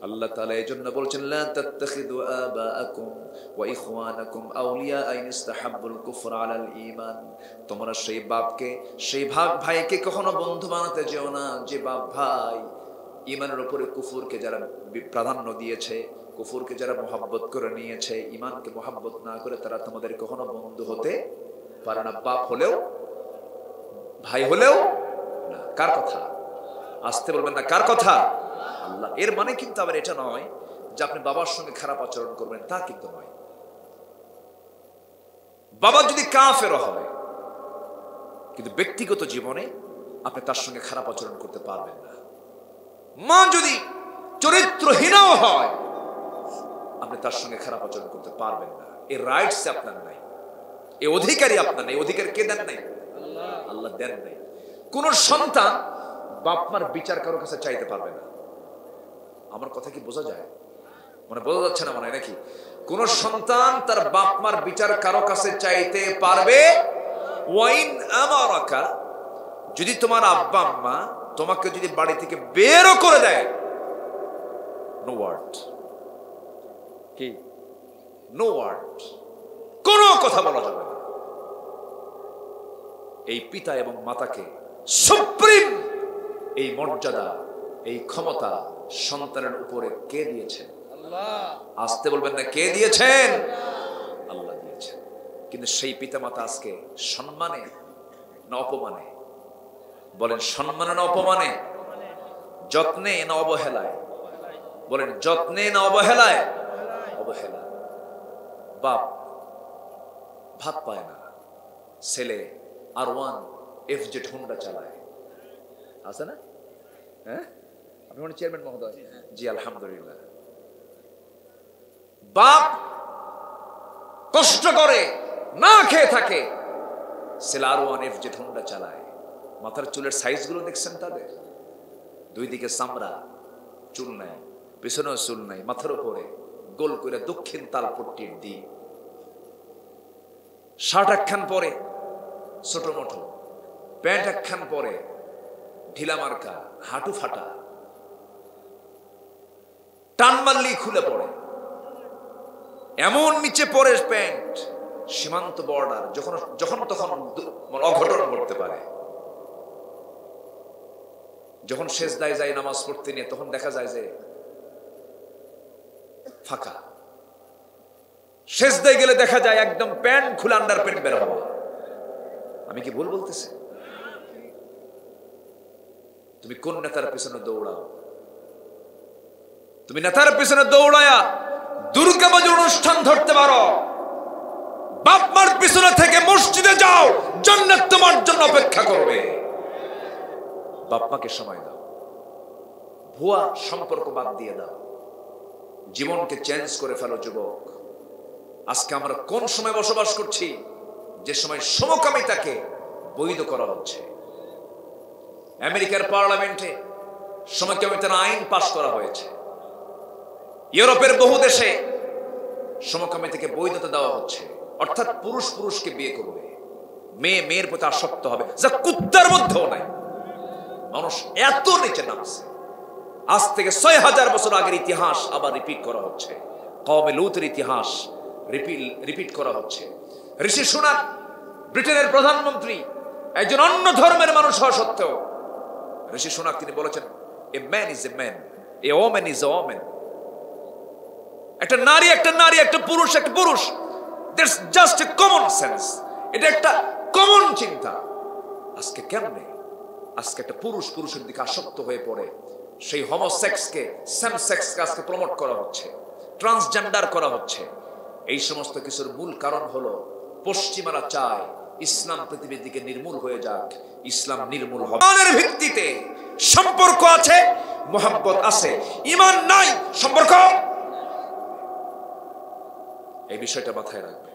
আল্লাহ তাআলা এই জন্য বলছেন, লা তাত্তাখিযু আবাআকুম ওয়া ইখওয়ানাকুম আউলিয়া ইন ইসতাহাব্বুল কুফর আলাল ঈমান। তোমরা সেই বাপকে, সেই ভাইকে কখনো বন্ধু বানাতে যেও না, যে বাপ ভাই ঈমানের উপরে কুফরকে যারা প্রাধান্য দিয়েছে, কুফরকে যারা মোহাব্বত করে নিয়েছে, ঈমানকে মোহাব্বত না করে, তারা তোমাদের কখনো বন্ধু হতে পারে না। বাপ হলেও, ভাই হলেও না। কার কথা? আসতে বলবেন না, কার কথা? আল্লাহ। এর মানে কিন্তু আবার এটা নয় যে আপনি বাবার সঙ্গে খারাপ আচরণ করবেন, তা কিন্তু নয়। বাবা যদি কাফেরও হয়, কিন্তু ব্যক্তিগত জীবনে আপনি তার সঙ্গে খারাপ আচরণ করতে পারবেন না। মা যদি চরিত্রহীনও হয়, আপনি তার সঙ্গে খারাপ আচরণ করতে পারবেন না। এই রাইটস আপনার নাই, এই অধিকারই আপনার নাই। অধিকার কে দেন নাই? আল্লাহ দেন নাই। কোন সন্তান বাপ মার বিচার কারোর কাছে চাইতে পারবে না। আমার কথা কি বোঝা যায়? মানে বোঝা যাচ্ছে না মনে হয় নাকি? কোন সন্তান তার বাপ মার বিচার কারো কাছে চাইতে পারবে? ওয়াইন আমারাকা, যদি তোমার আব্বা আম্মা তোমাকে যদি বাড়ি থেকে বেরও করে দেয়, নো ওয়ার্ড। কি? নো ওয়ার্ড, কোনো কথা বলা যাবে না। এই পিতা এবং মাতাকে সুপ্রিম এই মর্যাদা, এই ক্ষমতা সন্তানের উপরে কে দিয়েছেন? আল্লাহ। আসতে বলবেন না, কে দিয়েছেন? আল্লাহ দিয়েছেন। কিন্তু সেই পিতা মাতা আজকে সম্মানে না অপমানে? বলেন, সম্মানে না অপমানে? যত্নে না অবহেলায়? বলেন, যত্নে না অবহেলায়? অবহেলা। বাপ ভাত পায় না, ছেলে R1 FZ হুন্ডা চালায়, আছে না? হ্যাঁ, আপনি মনে চেয়ারম্যান মহোদয়? জি আলহামদুলিল্লাহ। বাপ কষ্ট করে না খেয়ে থাকে, ছেলে R1 FZ হুন্ডা চালায়। মাথার চুলের সাইজ গুলো দেখছেন তাদের? দুই দিকে চামড়া, চুল নাই, পেছনেও চুল নাই, মাথার উপরে গোল করে দক্ষিণ তালপট্টির দিক, শার্ট একখান পরে ছোট মোটো, প্যান্ট একখান পরে ঢিলা মার্কা, হাঁটু ফাটা, টান মারলেই খুলে পড়ে, এমন নিচে পরে প্যান্ট, সীমান্ত বর্ডার, যখন তখন অঘটন ঘটতে পারে। যখন সেজদায় যায় নামাজ পড়তে নিয়ে, তখন দেখা যায় যে ফাঁকা। সেজদায় গেলে দেখা যায় একদম প্যান্ট খুলে আন্ডার প্যান্ট বের হওয়া। আমি কি ভুল বলতেছি? তুমি কোন নেতার পিছনে দৌড়াও? তুমি নেতার পিছনে দৌড়ায়া দুর্গা পুজোর অনুষ্ঠান ধরতে পারো, বাপ মার পিছনে থেকে মসজিদে যাও, জান্নাত তোমার জন্য অপেক্ষা করবে। বাপ মাকে সময় দাও, ভুয়া সম্পর্ক বাদ দিয়ে দাও, জীবনকে চেঞ্জ করে ফেলো যুবক। আজকে আমরা কোন সময় বসবাস করছি? যে সময় সমকামিতাকে বৈধ করা হচ্ছে। আমেরিকার পার্লামেন্টে সমকামিতার আইন পাশ করা হয়েছে। ইউরোপের বহু দেশে সমকামিতাকে বৈধতা দেওয়া হচ্ছে, অর্থাৎ পুরুষ পুরুষকে বিয়ে করবে, মেয়ে মেয়ের প্রতি আসক্ত হবে, যা কুত্তার মধ্যেও নাই। মানুষ এত নিচে নামছে। আজ থেকে ৬০০০ বছর আগের ইতিহাস আবার রিপিট করা হচ্ছে। কওমে লূতের ইতিহাস রিপিট করা হচ্ছে। ঋষি সুনাক, ব্রিটেনের প্রধানমন্ত্রী, একজন অন্য ধর্মের মানুষ হওয়া সত্ত্বেও ঋষি সুনাক তিনি বলেছেন, a man is a man, a woman is a woman. একটা নারী একটা নারী, একটা পুরুষ একটা পুরুষ। That's just a common sense. এটা একটা কমন চিন্তা। আজকে কেমনে? আজকে একটা পুরুষ পুরুষের দিকে আসক্ত হয়ে পড়ে, সেই হোমোসেক্সকে, সেম সেক্সকে আজকে প্রমোট করা হচ্ছে, ট্রান্সজেন্ডার করা হচ্ছে। এই সমস্ত কিছুর মূল কারণ হলো পশ্চিমারা চায় ইসলাম পৃথিবীর দিকে নির্মূল হয়ে যাক। ইসলাম নির্মূল হবে ইমানের ভিত্তিতে। সম্পর্ক আছে, মোহাব্বত আছে, ইমান নাই, সম্পর্ক। এই বিষয়টা মাথায় রাখবে।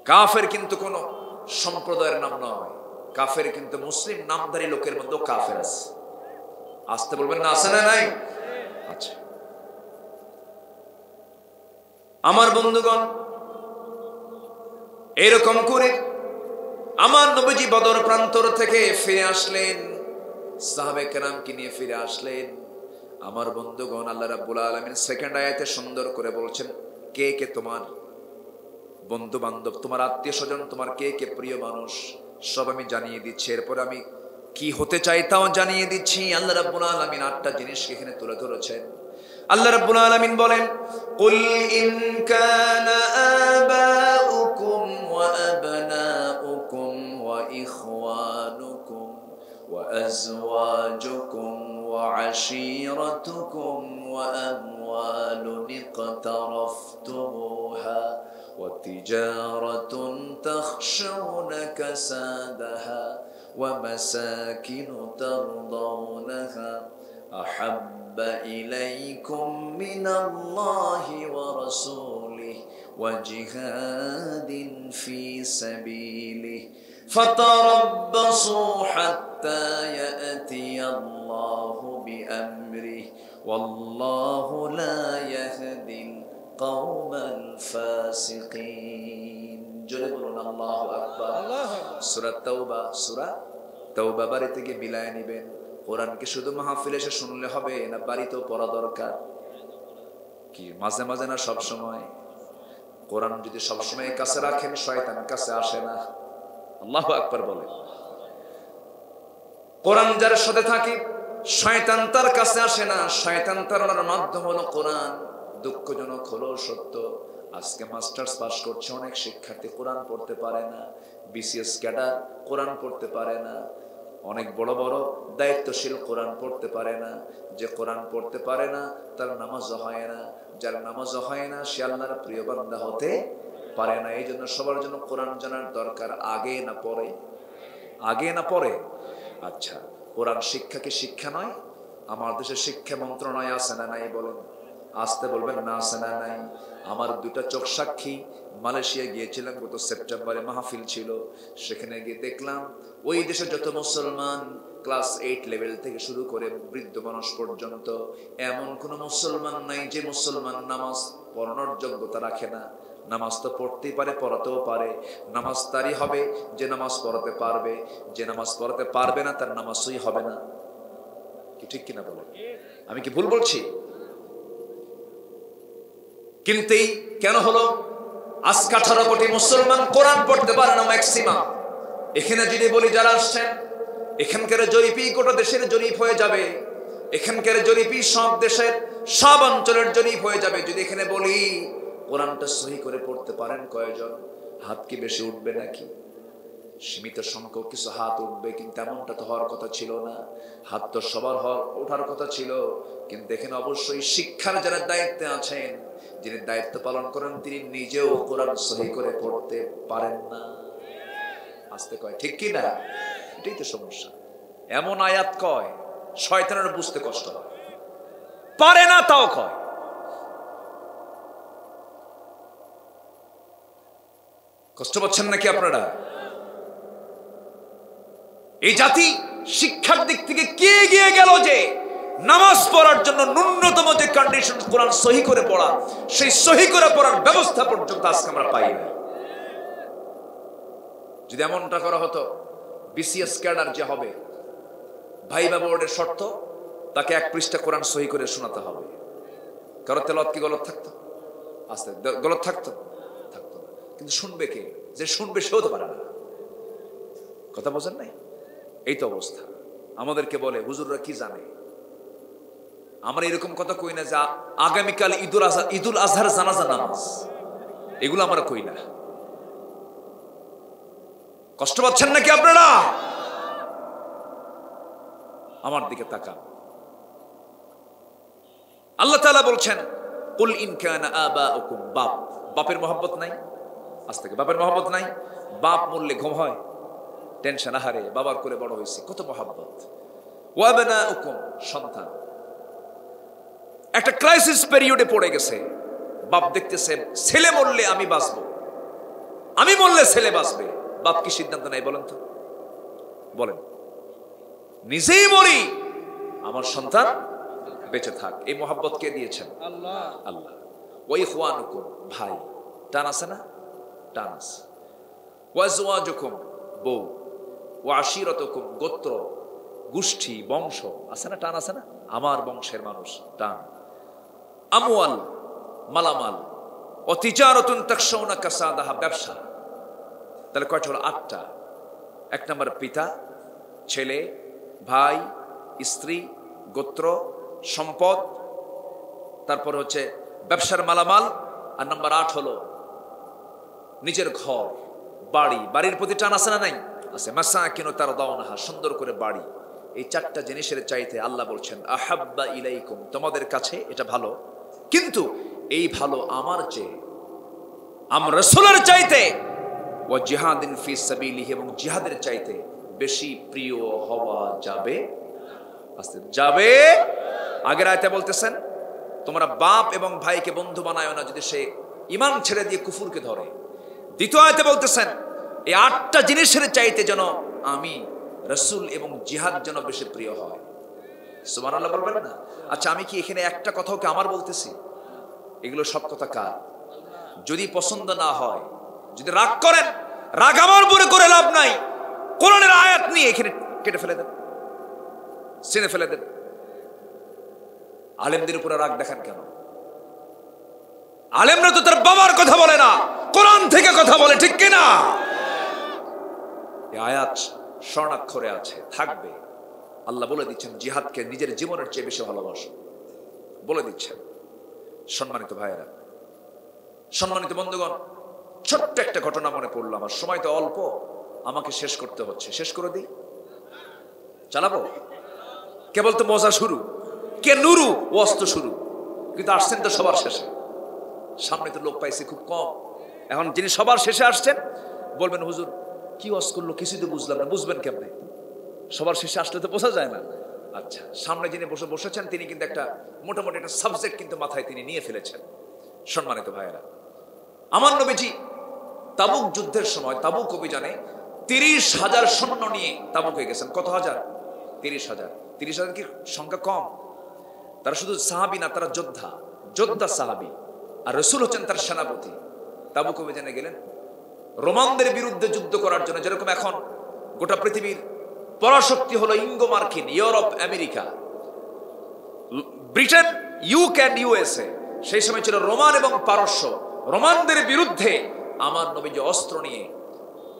কাফের কিন্তু কোন সম্প্রদায়ের নাম নয়, কাফের কিন্তু মুসলিম নামধারী লোকের মধ্যে কাফের আছে। আসতে বলবেন না, আছে না নাই? আচ্ছা আমার বন্ধুগণ, এরকম করে আমার নবীজি বদর প্রান্তর থেকে ফিরে আসলেন, সাহাবে কেরামকে নিয়ে ফিরে আসলেন। আমার বন্ধুগণ, আল্লাহ রাব্বুল আলামিন সেকেন্ড আয়াতে সুন্দর করে বলছেন, কে কে তোমার বন্ধু বান্ধব, তোমার আত্মীয় স্বজন, তোমার কে কে প্রিয় মানুষ, সব আমি জানিয়ে দিচ্ছি। এরপর আমি কি হতে চাই তাও জানিয়ে দিচ্ছি। আল্লাহ রাব্বুল আলামিন 8টা জিনিস এখানে তুলে ধরেছেন। আল্লাহ রাব্বুল আলামিন বলেন, কুল ইন কানা আবাউকুম ওয়া আবনাউকুম ওয়া ইখওয়ানুকুম ওয়া আজওয়াজুকুম ওয়া আশীরাতুকুম ওয়া আমওয়ালুন ইqtaraftumuha ওয়া তিজারাতুন তাখশাউনা কাসাদাহা ওয়া মাসাকিনু তারদাউনাহা أحب إليكم من الله ورسوله وجهاد في سبيله فتربصوا حتى يأتي الله بأمره والله لا يهدي القوم الفاسقين جلبنا الله أكبر سورة তওবা বাড়িতে গিয়ে বিলায় নিবেন। কোরআন কি শুধু মাহফিলে এসে শুনলে হবে, না বাড়িতেও পড়া দরকার? কি মাঝে মাঝে না সব সময়? কোরআন যদি সব সময় কাছে রাখেন, শয়তান কাছে আসে না। আল্লাহু আকবার বলে। কোরআন যার সাথে থাকে, শয়তান তার কাছে আসে না। শয়তান তাড়ানোর মাধ্যম হলো কোরআন। দুঃখজনক হলো সত্য, আজকে মাস্টার্স পাস করছে অনেক শিক্ষার্থী, কোরআন পড়তে পারে না। বিসিএস ক্যাডার কোরআন পড়তে পারে না। অনেক বড় বড় দায়িত্বশীল কোরআন পড়তে পারে না। যে কোরআন পড়তে পারে না তার নামাজও হয় না, যার নামাজও হয় না সে আল্লাহর প্রিয় বান্দা হতে পারে না। এই জন্য সবার জন্য কোরআন জানার দরকার। আগে না পরে? আগে না পরে? আচ্ছা, কোরআন শিক্ষা কি শিক্ষা নয়? আমার দেশে শিক্ষা মন্ত্রণালয় আছে না নাই বলেন? আসতে বলবেন না, আছে না নাই? আমার দুটা চোখ সাক্ষী। মালয়েশিয়া গিয়েছিলাম গত সেপ্টেম্বরে, মাহফিল ছিল। সেখানে গিয়ে দেখলাম ওই দেশে যত মুসলমান, ক্লাস 8 লেভেল থেকে শুরু করে বৃদ্ধ মানুষ পর্যন্ত, এমন কোন মুসলমান নাই যে মুসলমান নামাজ পড়ানোর যোগ্যতা রাখে না। নামাজ তো পড়তেই পারে, পড়াতেও পারে। নামাজ তারই হবে যে নামাজ পড়াতে পারবে। যে নামাজ পড়াতে পারবে না তার নামাজই হবে না। কি ঠিক কিনা বলে? আমি কি ভুল বলছি? কিন্তু এই কেন হলো? আজকে 18 কোটি মুসলমান কোরআন পড়তে পারে না ম্যাক্সিমাম। এখানে যদি বলি যারা আসছেন, এখানকার জরিপই গোটা দেশের জরিপ হয়ে যাবে। এখানকার জরিপই সব দেশের সব অঞ্চলের জরিপ হয়ে যাবে। যদি এখানে বলি কোরআনটা সহি করে পড়তে পারেন কয়জন, হাত কি বেশি উঠবে নাকি? সীমিত সংখ্যক কিছু হাত উঠবে, কিন্তু এমনটা তো হওয়ার কথা ছিল না। হাত তো সবার ওঠার কথা ছিল। কিন্তু এখানে অবশ্যই শিক্ষার যারা দায়িত্বে আছেন, যিনি দায়িত্ব পালন করেন, তিনি নিজেও কোরআন সহি করে পড়তে পারেন না। আসতে কয় ঠিক কি না? এটাই তো সমস্যা। এমন আয়াত কয় শয়তানের বুঝতে কষ্ট হয়, পারে না তাও কয়। কষ্ট পাচ্ছেন নাকি আপনারা? এই জাতি শিক্ষার দিক থেকে কে এগিয়ে গেল যে নামাজ পড়ার জন্য ন্যূনতম যে কন্ডিশন কোরআন সহি করে পড়া, সেই সহি করে পড়ার ব্যবস্থা পর্যন্ত আজকে আমরা পাই না। যদি এমনটা করা হতো, বিসিএস ক্যাডার যে হবে, ভাইবা বোর্ডের শর্ত তাকে 1 পৃষ্ঠা কোরআন সহি করে শোনাতে হবে। কারো তেলাওয়াত কি গলত থাকতো? আস্তে গলত থাকতো? থাকতো না। কিন্তু শুনবে কে? যে শুনবে সেও তো পারে না। কথা বোঝেন নাই? এই তো অবস্থা। আমাদেরকে বলে হুজুররা কি জানে। আমরা এরকম কথা কই না যে আগামীকাল ঈদুল আজহার জানাজা নামাজ, এগুলো আমরা কই না। কষ্ট পাচ্ছেন নাকি আপনারা? আমার দিকে তাকান। আল্লাহ তাআলা বলছেন কুল ইন কানা আবাউকুম, বাপ, বাপের মহব্বত নাই? আজ থেকে বাপের মহব্বত নাই? বাপ মরলে ঘুম হয়? টেনশন, আহারে বাবার করে বড় হয়েছে, কত মহব্বত। ওয়া আবনাউকুম, সন্তান একটা ক্রাইসিস পিরিয়ডে পড়ে গেছে, বাপ দেখতেছে ছেলে মরলে আমি বাঁচবো, আমি মরলে ছেলে বাঁচবে। বাপ কি সিদ্ধান্ত নেয় বলেন তো? বলেন, নিজেই মরি, আমার সন্তান বেঁচে থাক। এই মহব্বত কে দিয়েছেন? আল্লাহ। আল্লাহ। ওয়া ইখওয়ানুকুম, ভাই, টান আছে না? টান আছে। ওয়া আজওয়াজুকুম, বউ। ওয়া আশিরাতুকুম, গোত্র, গোষ্ঠী, বংশ আছে না? টান আছে না? আমার বংশের মানুষ, টান। আমওয়াল, মালামাল। ও তিজারাতুন তাখশাউনা কাসাদাহা, ব্যবসা। তাহলে কয়টা হলো? 8টা। 1 নম্বর পিতা, ছেলে, ভাই, স্ত্রী, গোত্র, সম্পদ, তারপর হচ্ছে ব্যবসার মালামাল, আর নাম্বার 8 হলো নিজের ঘর, বাড়ি। বাড়ির প্রতি টান আছে না? নাই? আছে। মাসাকিনু তারদাউনাহা, সুন্দর করে বাড়ি। এই 4টা জিনিসের চাইতে আল্লাহ বলছেন আহাব্বা ইলাইকুম, তোমাদের কাছে এটা ভালো, কিন্তু এই ভালো আমার চেয়ে, আমার রাসূলের চাইতে, ওয়া জিহাদিন ফি সাবিলিহি, এবং জিহাদের চাইতে বেশি প্রিয় হওয়া যাবে। আস্তে যাবে। আগের আয়াতে বলতেছেন তোমরা বাপ এবং ভাইকে বন্ধু বানায়ো না যদি সে ঈমান ছেড়ে দিয়ে কুফরকে ধরে। দ্বিতীয় আয়াতে বলতেছেন এই 8টা জিনিসের চাইতে যেন আমি রাসূল এবং জিহাদ যেন বেশি প্রিয় হয়। সুবহানাল্লাহ বলবেন না? আচ্ছা, আমি কি এখানে একটা কথাও কি আমার বলতেছি? এগুলো সব কথা কার? যদি পছন্দ না হয়, যদি রাগ করেন, রাগ আমার উপরে করে লাভ নাই। কোরআনের আয়াত নিয়ে এখানে কেটে ফেলে দেন, ছিঁড়ে ফেলে দেন। আলেমদের উপরে রাগ দেখান কেন? আলেমরা তো তার বাবার কথা বলে না, কোরআন থেকে কথা বলে, ঠিক কিনা? এই আয়াত স্বর্ণাক্ষরে আছে, থাকবে। আল্লাহ বলে দিচ্ছেন জিহাদকে নিজের জীবনের চেয়ে বেশি ভালোবাসো, বলে দিচ্ছেন। সম্মানিত ভাইয়েরা, সম্মানিত বন্ধুগণ, ছোট্ট একটা ঘটনা মনে পড়লো আমার। সময় তো অল্প, আমাকে শেষ করতে হচ্ছে। শেষ করে দিই, চালাবো? কেবল তো মজা শুরু, কে নুরু ওয়াজ তো শুরু, কিন্তু আসছেন তো সবার শেষে। সামনে তো লোক পাইছে খুব কম। এখন যিনি সবার শেষে আসছেন বলবেন হুজুর কি ওয়াজ করলো, কিছুই তো বুঝলাম না। বুঝবেন কেমনে? সবার শেষে আসলে তো বোঝা যায় না। আচ্ছা, সামনে যিনি বসেছেন তিনি কিন্তু একটা মোটামুটি একটা সাবজেক্ট কিন্তু মাথায় তিনি নিয়ে ফেলেছেন। সম্মানিত ভাইয়েরা, আমার নবীজি তাবুক যুদ্ধের সময়, তাবুক অভিযানে 30,000 সৈন্য নিয়ে তাবুকে গেছেন। কত হাজার? 30,000। 30,000 কি সংখ্যা কম? তারা শুধু সাহাবী না, তারা যোদ্ধা, যোদ্ধা সাহাবী। আর রাসূল হচ্ছেন তার সেনাপতি। তাবুক অভিযানে গেলেন রোমানদের বিরুদ্ধে যুদ্ধ করার জন্য। যেরকম এখন গোটা পৃথিবীর পরাশক্তি হলো ইঙ্গো মার্কিন, Europe, America, Britain, UK and USA. সেই সময় ছিল রোমান এবং পারস্য। রোমানদের বিরুদ্ধে আমার নবীজি অস্ত্র নিয়ে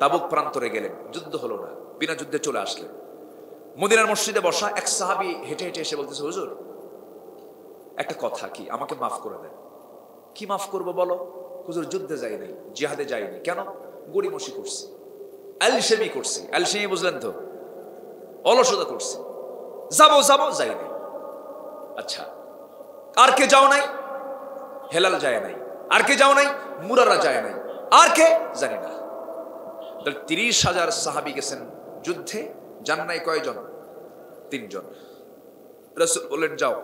তাবুক প্রান্তরে গেলেন। যুদ্ধ হলো না, বিনা যুদ্ধে চলে আসলেন। মদিনার মসজিদে বসা এক সাহাবী হেঁটে হেঁটে এসে বলতেছে হুজুর একটা কথা, কি আমাকে মাফ করে দেন। কি মাফ করবো বলো? হুজুর যুদ্ধে যাই নাই, জিহাদে যাইনি। কেন? গড়িমসি করছি, আলসেমি করছি। আলসেমি বুঝলেন তো? অলসতা করছি। যাবো যাবো, যাইনি। আচ্ছা, আর কে যাও নাই? হেলাল যায় নাই। আর কে যাও নাই? মুরারা যায় নাই। আর কে? জানি না। 30,000 সাহাবী গেছেন যুদ্ধে, যান নাই কয়জন? 3 জন। রাসূল বললেন যাও।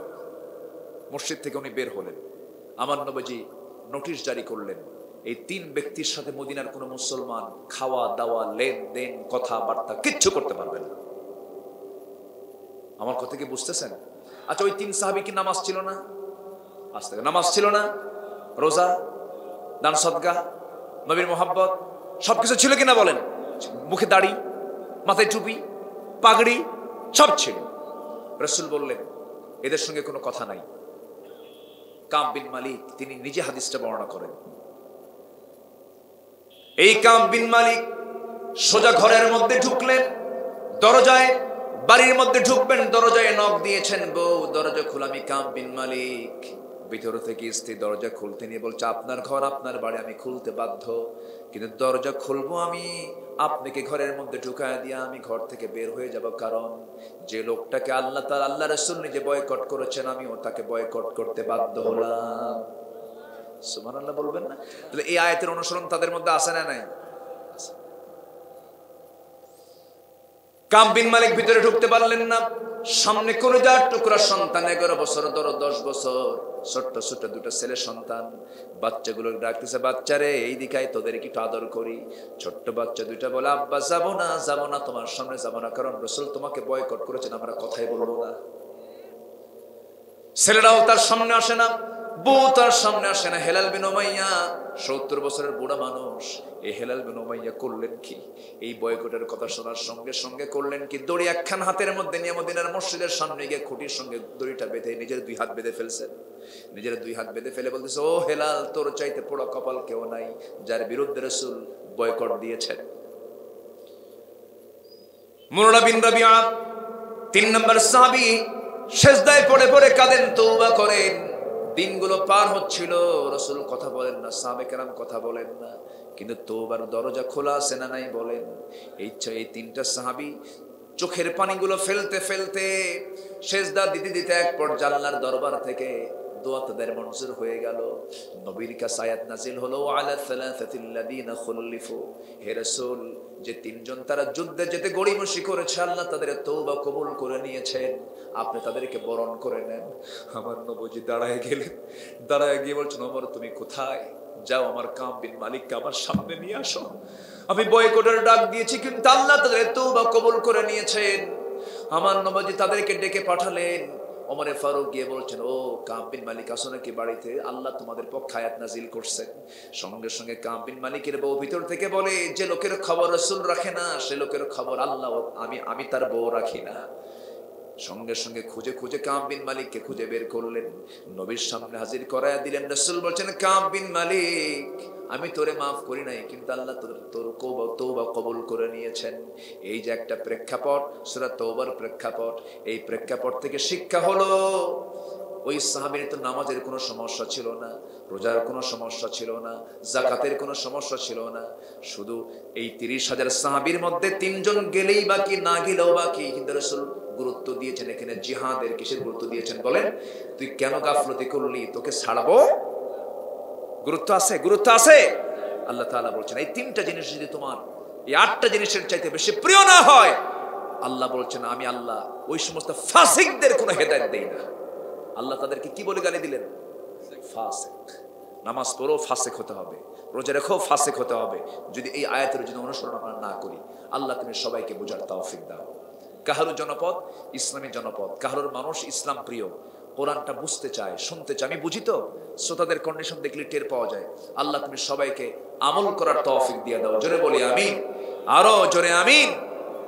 মসজিদ থেকে উনি বের হলেন। আমার নবীজি নোটিশ জারি করলেন এই 3 ব্যক্তির সাথে মদিনার কোনো মুসলমান খাওয়া দাওয়া, লেনদেন, কথাবার্তা কিচ্ছু করতে পারবে না। আমার কথা কি বুঝতেছেন? আচ্ছা, ওই 3 সাহাবী কি নামাজ ছিল না? আজ থেকে নামাজ ছিল না? রোজা, দান, সদকা, নবীর মোহাব্বত সবকিছু ছিল কিনা বলেন? মুখে দাড়ি, মাথায় টুপি, পাগড়ি সব ছিল। রাসূল বললেন এদের সঙ্গে কোনো কথা নাই। কাব বিন মালিক তিনি নিজে হাদিসটা বর্ণনা করেন। এই কাব বিন মালিক সোজা ঘরের মধ্যে ঢুকলেন, দরজায়, বাড়ির মধ্যে ঢুকবেন, দরজায় নক দিয়েছেন, বউ দরজা খোলা, আমি কাব বিন মালিক। ভিতর থেকে স্ত্রী দরজা খুলতে নিয়ে বলছে, আপনার ঘর আপনার বাড়ি, আমি খুলতে বাধ্য, কিন্তু দরজা খুলবো আমি আপনাকে ঘরের মধ্যে ঢুকায় দিয়ে আমি ঘর থেকে বের হয়ে যাব, কারণ যে লোকটাকে আল্লাহ রাসূল নিজে বয়কট করেছেন আমিও তাকে বয়কট করতে বাধ্য হলাম। সুবহানাল্লাহ বলবেন না? তাহলে এই আয়াতের অনুসরণ তাদের মধ্যে আছে না নাই? কাব বিন মালিক ভিতরে ঢুকতে পারলেন না। সামনে কলিজার টুকরা সন্তান, 11 বছর, 10 বছর, ছোট্ট ছোট্ট দুটো ছেলে সন্তান। বাচ্চাগুলো ডাকতেছে, বাচ্চারে এই দিকায়, তোদের কি আদর করি। ছোট্ট বাচ্চা দুইটা বলে, আব্বা যাবো না, তোমার সামনে যাবো না, কারণ রাসূল তোমাকে বয়কট করেছেন, আমরা কথাই বলবো না। ছেলেরাও তার সামনে আসে না, বউ তার সামনে আসে না। হেলাল বিন উমাইয়া 70 বছরের বুড়া মানুষ। এই হেলাল বিন উমাইয়া করলেন কি? এই বয়কটের কথা শোনার সঙ্গে সঙ্গে করলেন কি? দড়ি একখান হাতের মধ্যে নিয়ে মদিনার মসজিদের সামনে গিয়ে খুঁটির সঙ্গে দড়িটা বেঁধে নিজের 2 হাত বেঁধে ফেলছেন। নিজের 2 হাত বেঁধে ফেলে বলতেছে, ও হেলাল, তোর চাইতে পোড়া কপাল কেউ নাই, যার বিরুদ্ধে রাসূল বয়কট দিয়েছেন। মুরারা বিন রাবিয়া 3 নম্বর সাহাবী, সেজদায় পড়ে পড়ে কাঁদেন, তওবা করেন। দিনগুলো পার হচ্ছিল, রাসূল কথা বলেন না, সাহাবে কেরাম কথা বলেন না, কিন্তু তওবার দরজা খোলা আছে না নাই বলেন। এই 3টা সাহাবী চোখের পানিগুলো ফেলতে ফেলতে, সেজদা দিতে দিতে এক পর্যায়ে আল্লাহর দরবার থেকে দোয়া তাদের মঞ্জুর হয়ে গেল। নবীর কাছে আয়াত নাজিল হলো, আলা সালাসাতিল্লাযিনা খুলিফু, হে রাসূল, যে 3 জন তারা যুদ্ধে যেতে গড়িমসি করেছে, আল্লাহ তাদের তওবা কবুল করে নিয়েছেন, আপনি তাদেরকে বরণ করে নেন। আমার নবীজি দাঁড়ায় গেলেন, দাঁড়ায় গিয়ে বলছেন, ওমর তুমি কোথায়? যাও আমার কাব বিন মালিককে আমার সামনে নিয়ে আসো। আমি বয়কটের ডাক দিয়েছি, কিন্তু আল্লাহ তাদের তওবা কবুল করে নিয়েছেন। আমার নবীজি তাদেরকে ডেকে পাঠালেন। ওমরে ফারুক গিয়ে বলছেন, ও কাব বিন মালিক আসো নাকি বাড়িতে, আল্লাহ তোমাদের পক্ষে আয়াত নাজিল করছেন। সঙ্গে সঙ্গে কাব বিন মালিকের বউ ভিতর থেকে বলে, যে লোকের খবর রাসূল রাখে না, সে লোকের খবর আল্লাহ, আমি তার বউ রাখি না। সঙ্গে সঙ্গে খুঁজে খুঁজে কাব বিন মালিককে খুঁজে বের করলেন, নবীর সামনে হাজির করায়া দিলেন। রাসূল বলছেন, কাব বিন মালিক, আমি তোরে মাফ করি নাই, কিন্তু আল্লাহ তোর তওবা কবুল করে নিয়েছেন। এই যে একটা প্রেক্ষাপট, সূরা তওবার প্রেক্ষাপট, এই প্রেক্ষাপট থেকে শিক্ষা হলো, ওই সাহাবীর তো নামাজের কোনো সমস্যা ছিল না, রোজার কোনো সমস্যা ছিল না, যাকাতের কোনো সমস্যা ছিল না। শুধু এই 30,000 সাহাবীর মধ্যে 3 জন গেলেই বাকি, না গেলেও বাকি, কিন্তু রাসূল গুরুত্ব দিয়েছেন এখানে জিহাদের। কিসের গুরুত্ব দিয়েছেন বলেন? তুই কেন গাফলতি করলি, তোকে ছাড়াবো। গুরুত্ব আছে, গুরুত্ব আছে। আল্লাহ তাআলা বলছেন, এই 3টা জিনিস যদি তোমার এই 8টা জিনিসের চাইতে বেশি প্রিয় না হয়, আল্লাহ বলছেন, আমি আল্লাহ ওই সমস্ত ফাসিকদের কোনো হেদায়েত দেই না। আল্লাহ তাদেরকে কি বলে গালি দিলেন? ফাসিক। নামাজ পড়ো, ফাসিক হতে হবে, রোজা রেখো, ফাসিক হতে হবে। যদি এই আয়াতের যদি অনুসরণ আমরা না করি, আল্লাহ তুমি সবাইকে বোঝার তৌফিক দাও। কাহারুর জনপদ ইসলামী জনপদ, কাহারুর মানুষ ইসলাম প্রিয়, কোরআনটা বুঝতে চায়, শুনতে চায়। আমি বুঝি তো, শ্রোতাদের কন্ডিশন দেখলে টের পাওয়া যায়। আল্লাহ তুমি সবাইকে আমল করার তৌফিক দিয়ে দাও। জোরে বলি আমিন, আরো জোরে আমিন।